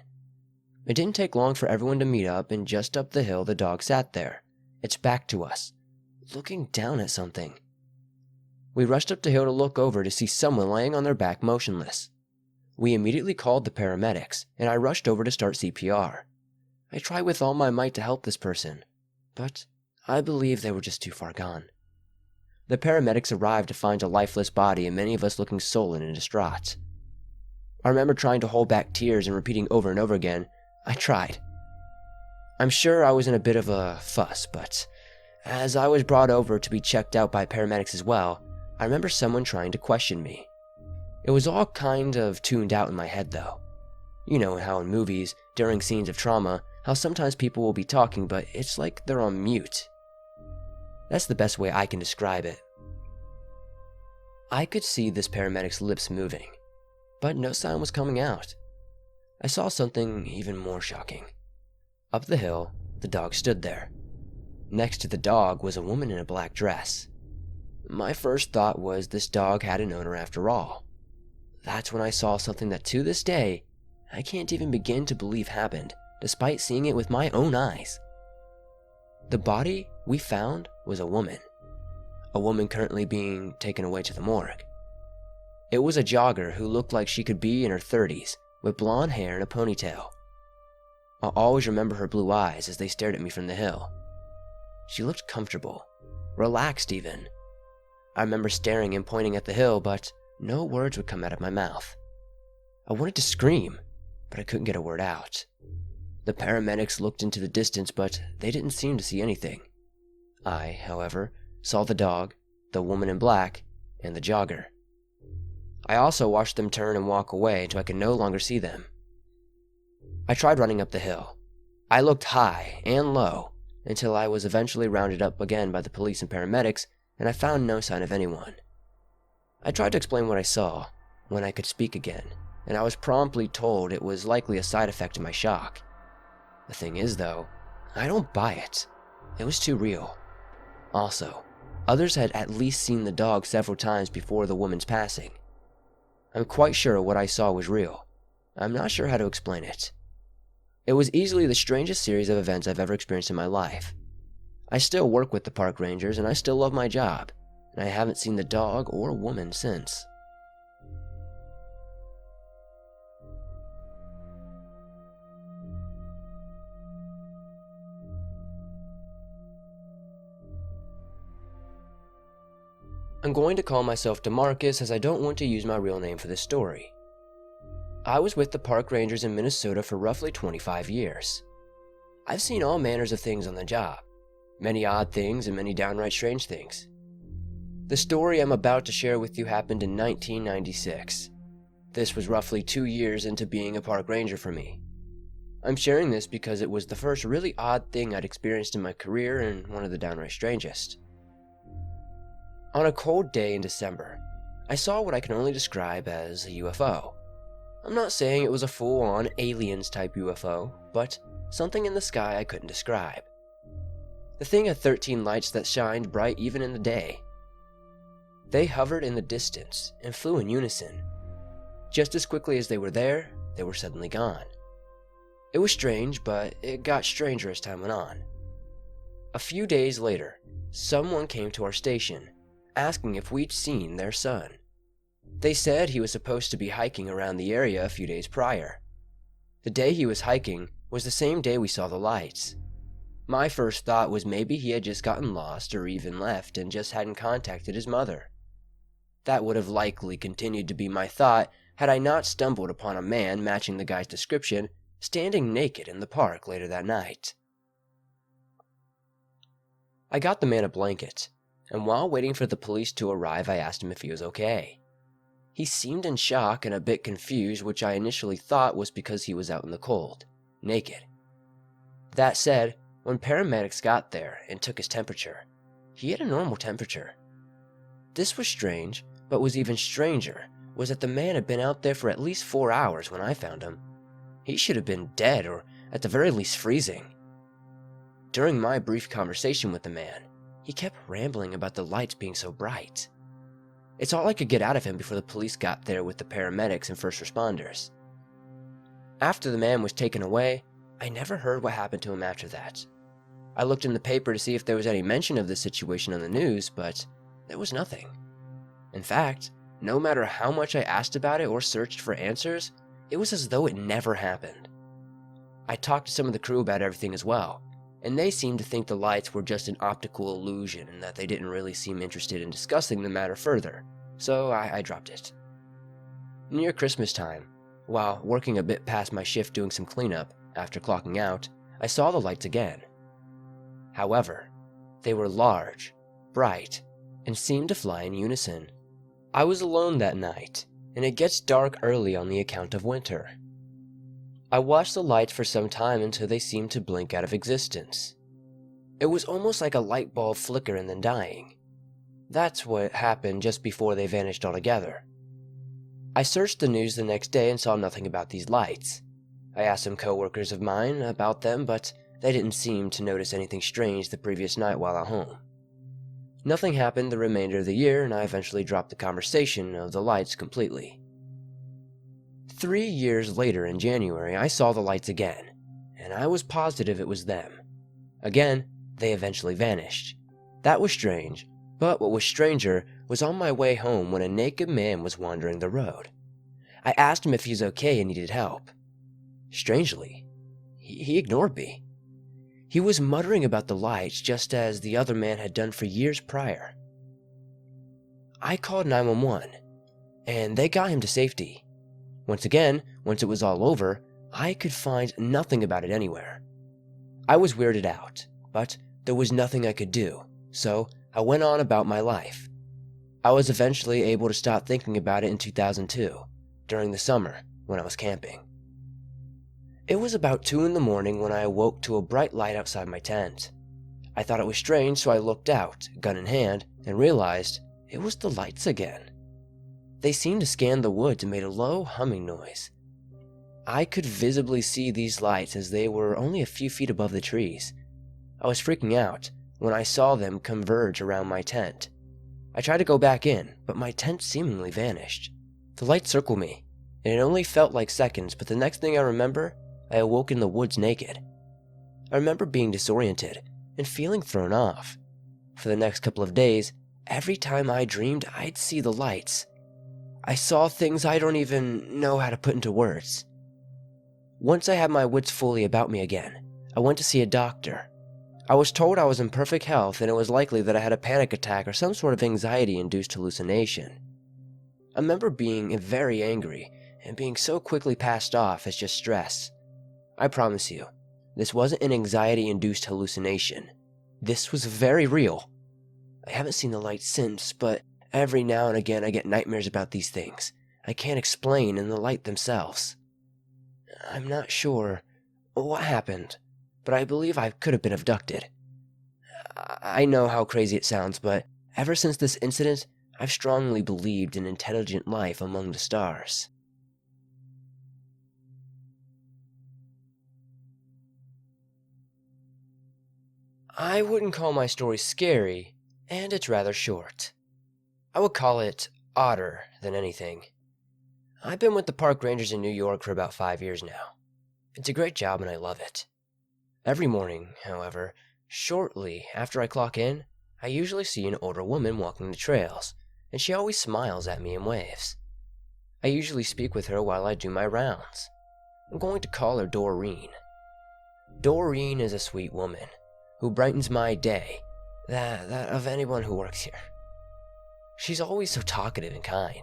It didn't take long for everyone to meet up, and just up the hill the dog sat there, its back to us, looking down at something. We rushed up the hill to look over to see someone laying on their back motionless. We immediately called the paramedics, and I rushed over to start CPR. I tried with all my might to help this person, but I believe they were just too far gone. The paramedics arrived to find a lifeless body and many of us looking sullen and distraught. I remember trying to hold back tears and repeating over and over again, I tried. I'm sure I was in a bit of a fuss, but as I was brought over to be checked out by paramedics as well, I remember someone trying to question me. It was all kind of tuned out in my head though. You know how in movies, during scenes of trauma, how sometimes people will be talking but it's like they're on mute. That's the best way I can describe it. I could see this paramedic's lips moving, but no sound was coming out. I saw something even more shocking. Up the hill, the dog stood there. Next to the dog was a woman in a black dress. My first thought was this dog had an owner after all. That's when I saw something that to this day, I can't even begin to believe happened, despite seeing it with my own eyes. The body we found was a woman currently being taken away to the morgue. It was a jogger who looked like she could be in her 30s, with blonde hair and a ponytail. I'll always remember her blue eyes as they stared at me from the hill. She looked comfortable, relaxed even. I remember staring and pointing at the hill, but no words would come out of my mouth. I wanted to scream, but I couldn't get a word out. The paramedics looked into the distance, but they didn't seem to see anything. I, however, saw the dog, the woman in black, and the jogger. I also watched them turn and walk away until I could no longer see them. I tried running up the hill. I looked high and low until I was eventually rounded up again by the police and paramedics, and I found no sign of anyone. I tried to explain what I saw when I could speak again, and I was promptly told it was likely a side effect of my shock. The thing is, though, I don't buy it. It was too real. Also, others had at least seen the dog several times before the woman's passing. I'm quite sure what I saw was real. I'm not sure how to explain it. It was easily the strangest series of events I've ever experienced in my life. I still work with the park rangers and I still love my job, and I haven't seen the dog or woman since. I'm going to call myself DeMarcus as I don't want to use my real name for this story. I was with the park rangers in Minnesota for roughly 25 years. I've seen all manners of things on the job, many odd things and many downright strange things. The story I'm about to share with you happened in 1996. This was roughly 2 years into being a park ranger for me. I'm sharing this because it was the first really odd thing I'd experienced in my career and one of the downright strangest. On a cold day in December, I saw what I can only describe as a UFO. I'm not saying it was a full-on aliens type UFO, but something in the sky I couldn't describe. The thing had 13 lights that shined bright even in the day. They hovered in the distance and flew in unison. Just as quickly as they were there, they were suddenly gone. It was strange, but it got stranger as time went on. A few days later, someone came to our station, asking if we'd seen their son. They said he was supposed to be hiking around the area a few days prior. The day he was hiking was the same day we saw the lights. My first thought was maybe he had just gotten lost or even left and just hadn't contacted his mother. That would have likely continued to be my thought had I not stumbled upon a man matching the guy's description standing naked in the park later that night. I got the man a blanket, and while waiting for the police to arrive, I asked him if he was okay. He seemed in shock and a bit confused, which I initially thought was because he was out in the cold, naked. That said, when paramedics got there and took his temperature, he had a normal temperature. This was strange, but was even stranger was that the man had been out there for at least 4 hours when I found him. He should have been dead or at the very least freezing. During my brief conversation with the man, he kept rambling about the lights being so bright. It's all I could get out of him before the police got there with the paramedics and first responders. After the man was taken away, I never heard what happened to him after that. I looked in the paper to see if there was any mention of this situation on the news, but there was nothing. In fact, no matter how much I asked about it or searched for answers, it was as though it never happened. I talked to some of the crew about everything as well, and they seemed to think the lights were just an optical illusion and that they didn't really seem interested in discussing the matter further, so I dropped it. Near Christmas time, while working a bit past my shift doing some cleanup after clocking out, I saw the lights again. However, they were large, bright, and seemed to fly in unison. I was alone that night, and it gets dark early on the account of winter. I watched the lights for some time until they seemed to blink out of existence. It was almost like a light bulb flicker and then dying. That's what happened just before they vanished altogether. I searched the news the next day and saw nothing about these lights. I asked some coworkers of mine about them, but they didn't seem to notice anything strange the previous night while at home. Nothing happened the remainder of the year, and I eventually dropped the conversation of the lights completely. 3 years later in January, I saw the lights again, and I was positive it was them. Again, they eventually vanished. That was strange, but what was stranger was on my way home when a naked man was wandering the road. I asked him if he was okay and needed help. Strangely, he ignored me. He was muttering about the lights just as the other man had done for years prior. I called 911, and they got him to safety. Once again, once it was all over, I could find nothing about it anywhere. I was weirded out, but there was nothing I could do, so I went on about my life. I was eventually able to stop thinking about it in 2002, during the summer, when I was camping. It was about 2 in the morning when I awoke to a bright light outside my tent. I thought it was strange, so I looked out, gun in hand, and realized it was the lights again. They seemed to scan the woods and made a low humming noise. I could visibly see these lights as they were only a few feet above the trees. I was freaking out when I saw them converge around my tent. I tried to go back in, but my tent seemingly vanished. The lights circled me, and it only felt like seconds, but the next thing I remember, I awoke in the woods naked. I remember being disoriented and feeling thrown off. For the next couple of days, every time I dreamed, I'd see the lights. I saw things I don't even know how to put into words. Once I had my wits fully about me again, I went to see a doctor. I was told I was in perfect health and it was likely that I had a panic attack or some sort of anxiety-induced hallucination. I remember being very angry and being so quickly passed off as just stress. I promise you, this wasn't an anxiety-induced hallucination. This was very real. I haven't seen the light since, but every now and again I get nightmares about these things I can't explain in the light themselves. I'm not sure what happened, but I believe I could have been abducted. I know how crazy it sounds, but ever since this incident, I've strongly believed in intelligent life among the stars. I wouldn't call my story scary, and it's rather short. I would call it odder than anything. I've been with the park rangers in New York for about 5 years now. It's a great job and I love it. Every morning, however, shortly after I clock in, I usually see an older woman walking the trails, and she always smiles at me and waves. I usually speak with her while I do my rounds. I'm going to call her Doreen. Doreen is a sweet woman who brightens my day, that of anyone who works here. She's always so talkative and kind.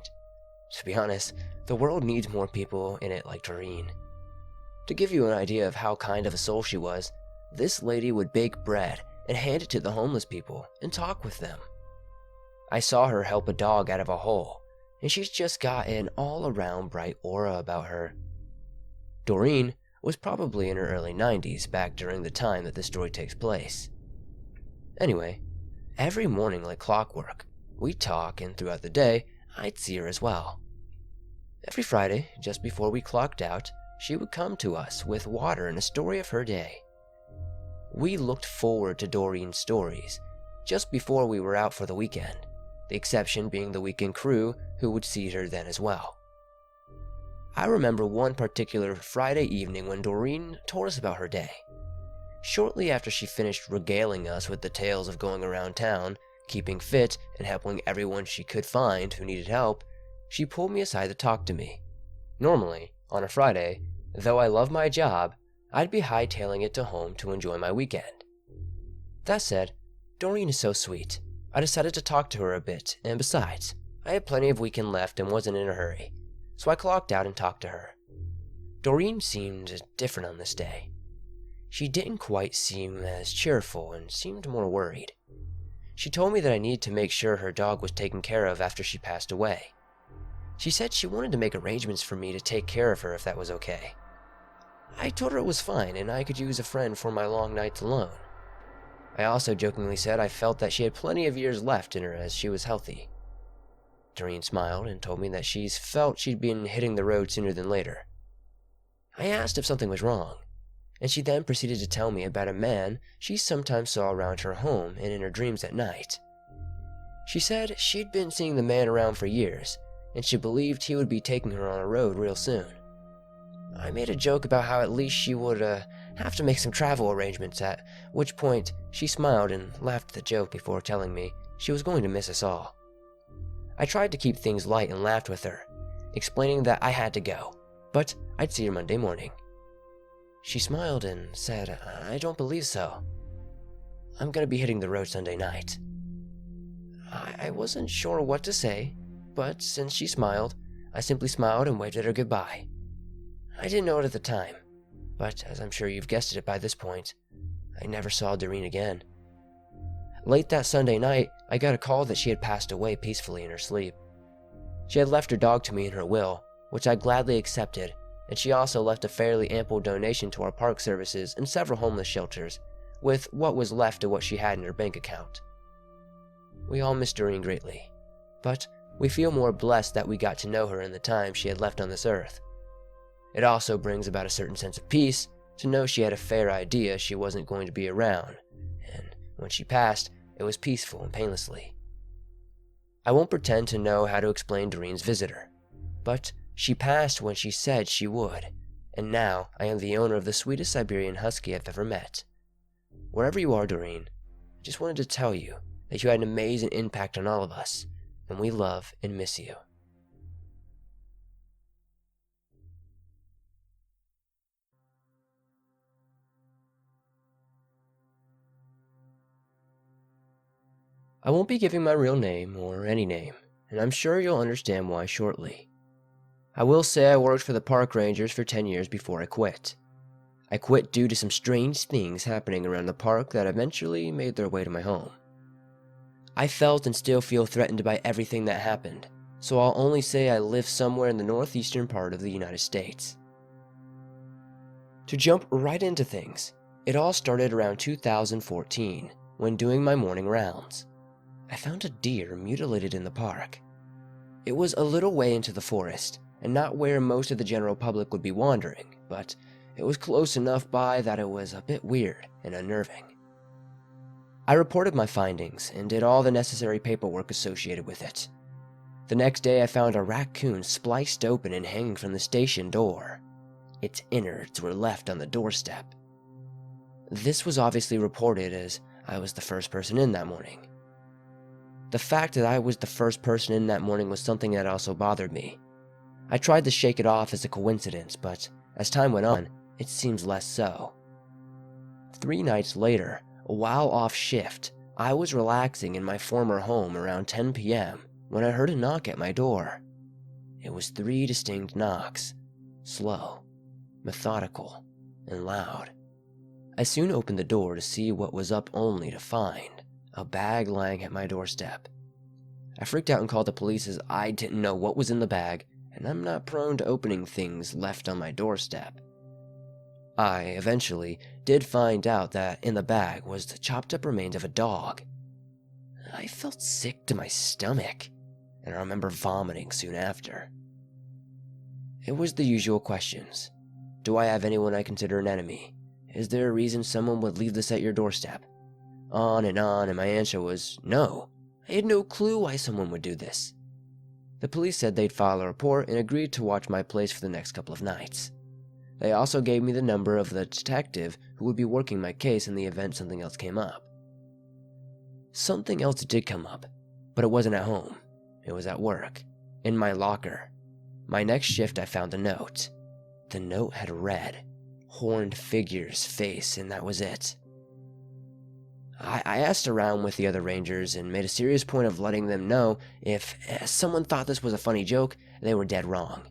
To be honest, the world needs more people in it like Doreen. To give you an idea of how kind of a soul she was, this lady would bake bread and hand it to the homeless people and talk with them. I saw her help a dog out of a hole, and she's just got an all-around bright aura about her. Doreen was probably in her early 90s back during the time that this story takes place. Anyway, every morning like clockwork, we'd talk, and throughout the day, I'd see her as well. Every Friday, just before we clocked out, she would come to us with water and a story of her day. We looked forward to Doreen's stories just before we were out for the weekend, the exception being the weekend crew who would see her then as well. I remember one particular Friday evening when Doreen told us about her day. Shortly after she finished regaling us with the tales of going around town, keeping fit, and helping everyone she could find who needed help, she pulled me aside to talk to me. Normally, on a Friday, though I love my job, I'd be hightailing it to home to enjoy my weekend. That said, Doreen is so sweet. I decided to talk to her a bit, and besides, I had plenty of weekend left and wasn't in a hurry, so I clocked out and talked to her. Doreen seemed different on this day. She didn't quite seem as cheerful and seemed more worried. She told me that I needed to make sure her dog was taken care of after she passed away. She said she wanted to make arrangements for me to take care of her if that was okay. I told her it was fine and I could use a friend for my long nights alone. I also jokingly said I felt that she had plenty of years left in her as she was healthy. Doreen smiled and told me that she's felt she'd been hitting the road sooner than later. I asked if something was wrong, and she then proceeded to tell me about a man she sometimes saw around her home and in her dreams at night. She said she'd been seeing the man around for years, and she believed he would be taking her on a road real soon. I made a joke about how at least she would have to make some travel arrangements, at which point she smiled and laughed at the joke before telling me she was going to miss us all. I tried to keep things light and laughed with her, explaining that I had to go, but I'd see her Monday morning. She smiled and said, "I don't believe so. I'm going to be hitting the road Sunday night." I wasn't sure what to say, but since she smiled, I simply smiled and waved at her goodbye. I didn't know it at the time, but as I'm sure you've guessed it by this point, I never saw Doreen again. Late that Sunday night, I got a call that she had passed away peacefully in her sleep. She had left her dog to me in her will, which I gladly accepted, and she also left a fairly ample donation to our park services and several homeless shelters, with what was left of what she had in her bank account. We all miss Doreen greatly, but we feel more blessed that we got to know her in the time she had left on this earth. It also brings about a certain sense of peace to know she had a fair idea she wasn't going to be around, and when she passed, it was peaceful and painlessly. I won't pretend to know how to explain Doreen's visitor, but she passed when she said she would, and now I am the owner of the sweetest Siberian Husky I've ever met. Wherever you are, Doreen, I just wanted to tell you that you had an amazing impact on all of us, and we love and miss you. I won't be giving my real name or any name, and I'm sure you'll understand why shortly. I will say I worked for the park rangers for 10 years before I quit. I quit due to some strange things happening around the park that eventually made their way to my home. I felt and still feel threatened by everything that happened, so I'll only say I live somewhere in the northeastern part of the United States. To jump right into things, it all started around 2014 when doing my morning rounds. I found a deer mutilated in the park. It was a little way into the forest, and not where most of the general public would be wandering, but it was close enough by that it was a bit weird and unnerving. I reported my findings and did all the necessary paperwork associated with it. The next day I found a raccoon spliced open and hanging from the station door. Its innards were left on the doorstep. This was obviously reported as I was the first person in that morning. The fact that I was the first person in that morning was something that also bothered me. I tried to shake it off as a coincidence, but as time went on, it seems less so. 3 nights later, while off shift, I was relaxing in my former home around 10 p.m. when I heard a knock at my door. It was 3 distinct knocks, slow, methodical, and loud. I soon opened the door to see what was up, only to find a bag lying at my doorstep. I freaked out and called the police, as I didn't know what was in the bag, and I'm not prone to opening things left on my doorstep. I eventually did find out that in the bag was the chopped up remains of a dog. I felt sick to my stomach, and I remember vomiting soon after. It was the usual questions. Do I have anyone I consider an enemy? Is there a reason someone would leave this at your doorstep? On, and my answer was no. I had no clue why someone would do this. The police said they'd file a report and agreed to watch my place for the next couple of nights. They also gave me the number of the detective who would be working my case in the event something else came up. Something else did come up, but it wasn't at home. It was at work, in my locker. My next shift, I found a note. The note had read, "Horned figure's face," and that was it. I asked around with the other rangers and made a serious point of letting them know if someone thought this was a funny joke, they were dead wrong.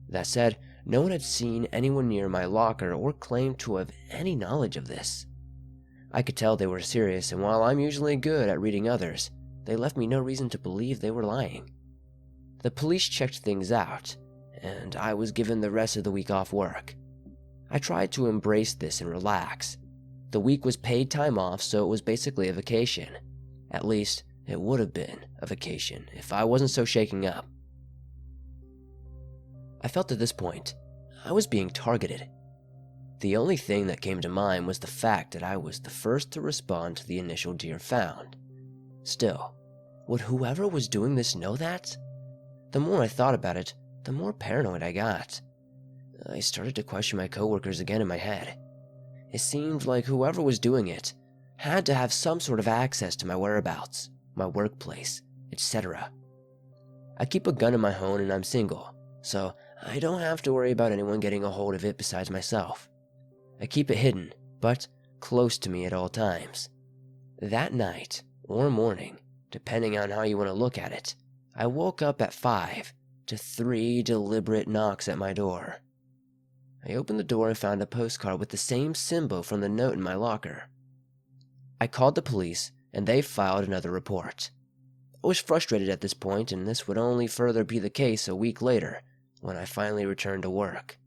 That said, no one had seen anyone near my locker or claimed to have any knowledge of this. I could tell they were serious, and while I'm usually good at reading others, they left me no reason to believe they were lying. The police checked things out, and I was given the rest of the week off work. I tried to embrace this and relax. The week was paid time off, so it was basically a vacation. At least, it would have been a vacation if I wasn't so shaken up. I felt at this point, I was being targeted. The only thing that came to mind was the fact that I was the first to respond to the initial deer found. Still, would whoever was doing this know that? The more I thought about it, the more paranoid I got. I started to question my coworkers again in my head. It seemed like whoever was doing it had to have some sort of access to my whereabouts, my workplace, etc. I keep a gun in my home and I'm single, so I don't have to worry about anyone getting a hold of it besides myself. I keep it hidden, but close to me at all times. That night, or morning, depending on how you want to look at it, I woke up at 5 to 3 deliberate knocks at my door. I opened the door and found a postcard with the same symbol from the note in my locker. I called the police, and they filed another report. I was frustrated at this point, and this would only further be the case a week later, when I finally returned to work.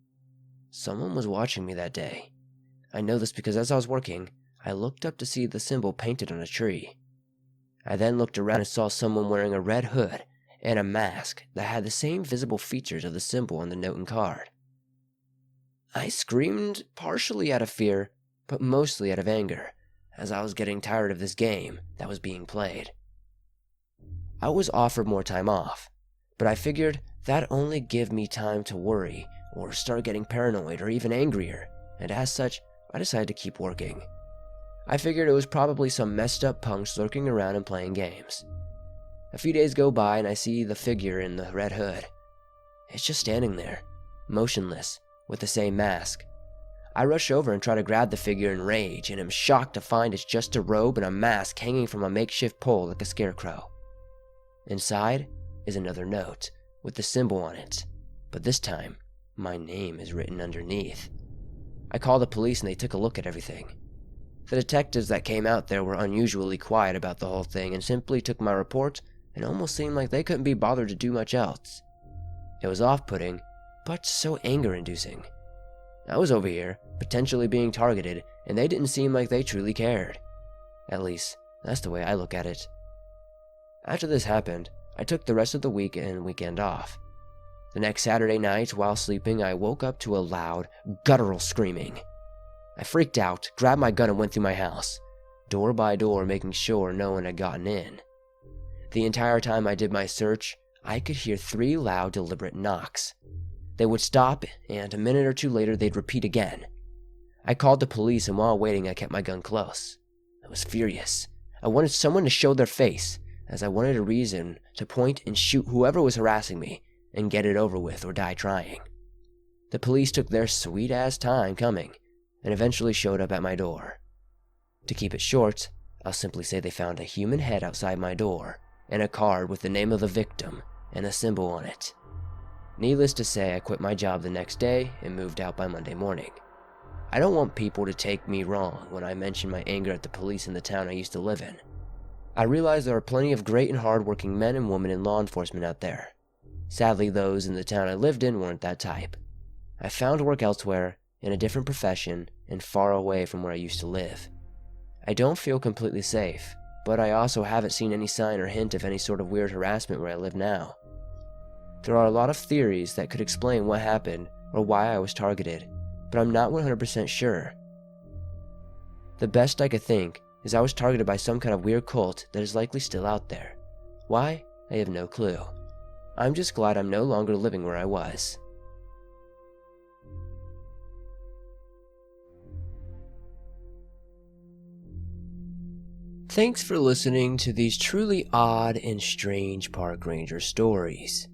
Someone was watching me that day. I know this because as I was working, I looked up to see the symbol painted on a tree. I then looked around and saw someone wearing a red hood and a mask that had the same visible features of the symbol on the note and card. I screamed partially out of fear, but mostly out of anger, as I was getting tired of this game that was being played. I was offered more time off, but I figured that'd only give me time to worry or start getting paranoid or even angrier, and as such, I decided to keep working. I figured it was probably some messed up punks lurking around and playing games. A few days go by and I see the figure in the red hood. It's just standing there, motionless, with the same mask. I rush over and try to grab the figure in rage, and am shocked to find it's just a robe and a mask hanging from a makeshift pole like a scarecrow. Inside is another note with the symbol on it, but this time, my name is written underneath. I called the police and they took a look at everything. The detectives that came out there were unusually quiet about the whole thing and simply took my report and almost seemed like they couldn't be bothered to do much else. It was off-putting, but so anger-inducing. I was over here, potentially being targeted, and they didn't seem like they truly cared. At least, that's the way I look at it. After this happened, I took the rest of the week and weekend off. The next Saturday night, while sleeping, I woke up to a loud, guttural screaming. I freaked out, grabbed my gun and went through my house, door by door making sure no one had gotten in. The entire time I did my search, I could hear 3 loud, deliberate knocks. They would stop, and a minute or two later they'd repeat again. I called the police, and while waiting I kept my gun close. I was furious. I wanted someone to show their face, as I wanted a reason to point and shoot whoever was harassing me, and get it over with or die trying. The police took their sweet-ass time coming, and eventually showed up at my door. To keep it short, I'll simply say they found a human head outside my door, and a card with the name of the victim and a symbol on it. Needless to say, I quit my job the next day and moved out by Monday morning. I don't want people to take me wrong when I mention my anger at the police in the town I used to live in. I realize there are plenty of great and hard-working men and women in law enforcement out there. Sadly, those in the town I lived in weren't that type. I found work elsewhere, in a different profession, and far away from where I used to live. I don't feel completely safe, but I also haven't seen any sign or hint of any sort of weird harassment where I live now. There are a lot of theories that could explain what happened or why I was targeted, but I'm not 100% sure. The best I could think is I was targeted by some kind of weird cult that is likely still out there. Why? I have no clue. I'm just glad I'm no longer living where I was. Thanks for listening to these truly odd and strange park ranger stories.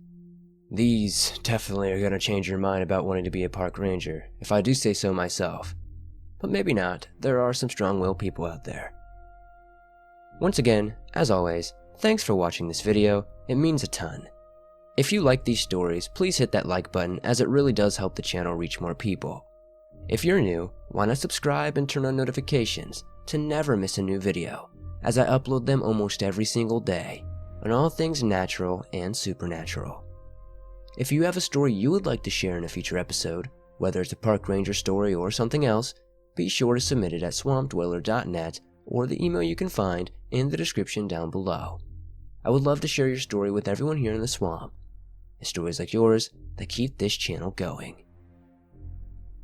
These definitely are going to change your mind about wanting to be a park ranger, if I do say so myself. But maybe not, there are some strong-willed people out there. Once again, as always, thanks for watching this video, it means a ton. If you like these stories, please hit that like button as it really does help the channel reach more people. If you're new, why not subscribe and turn on notifications to never miss a new video, as I upload them almost every single day on all things natural and supernatural. If you have a story you would like to share in a future episode, whether it's a park ranger story or something else, be sure to submit it at swampdweller.net or the email you can find in the description down below. I would love to share your story with everyone here in the swamp. It's stories like yours that keep this channel going.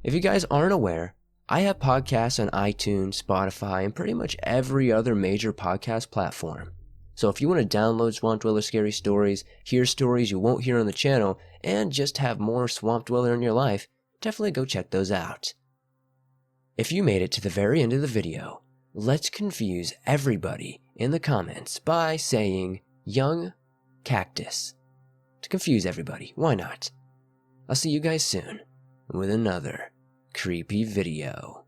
If you guys aren't aware, I have podcasts on iTunes, Spotify, and pretty much every other major podcast platform. So if you want to download Swamp Dweller Scary Stories, hear stories you won't hear on the channel, and just have more Swamp Dweller in your life, definitely go check those out. If you made it to the very end of the video, let's confuse everybody in the comments by saying young cactus. To confuse everybody, why not? I'll see you guys soon with another creepy video.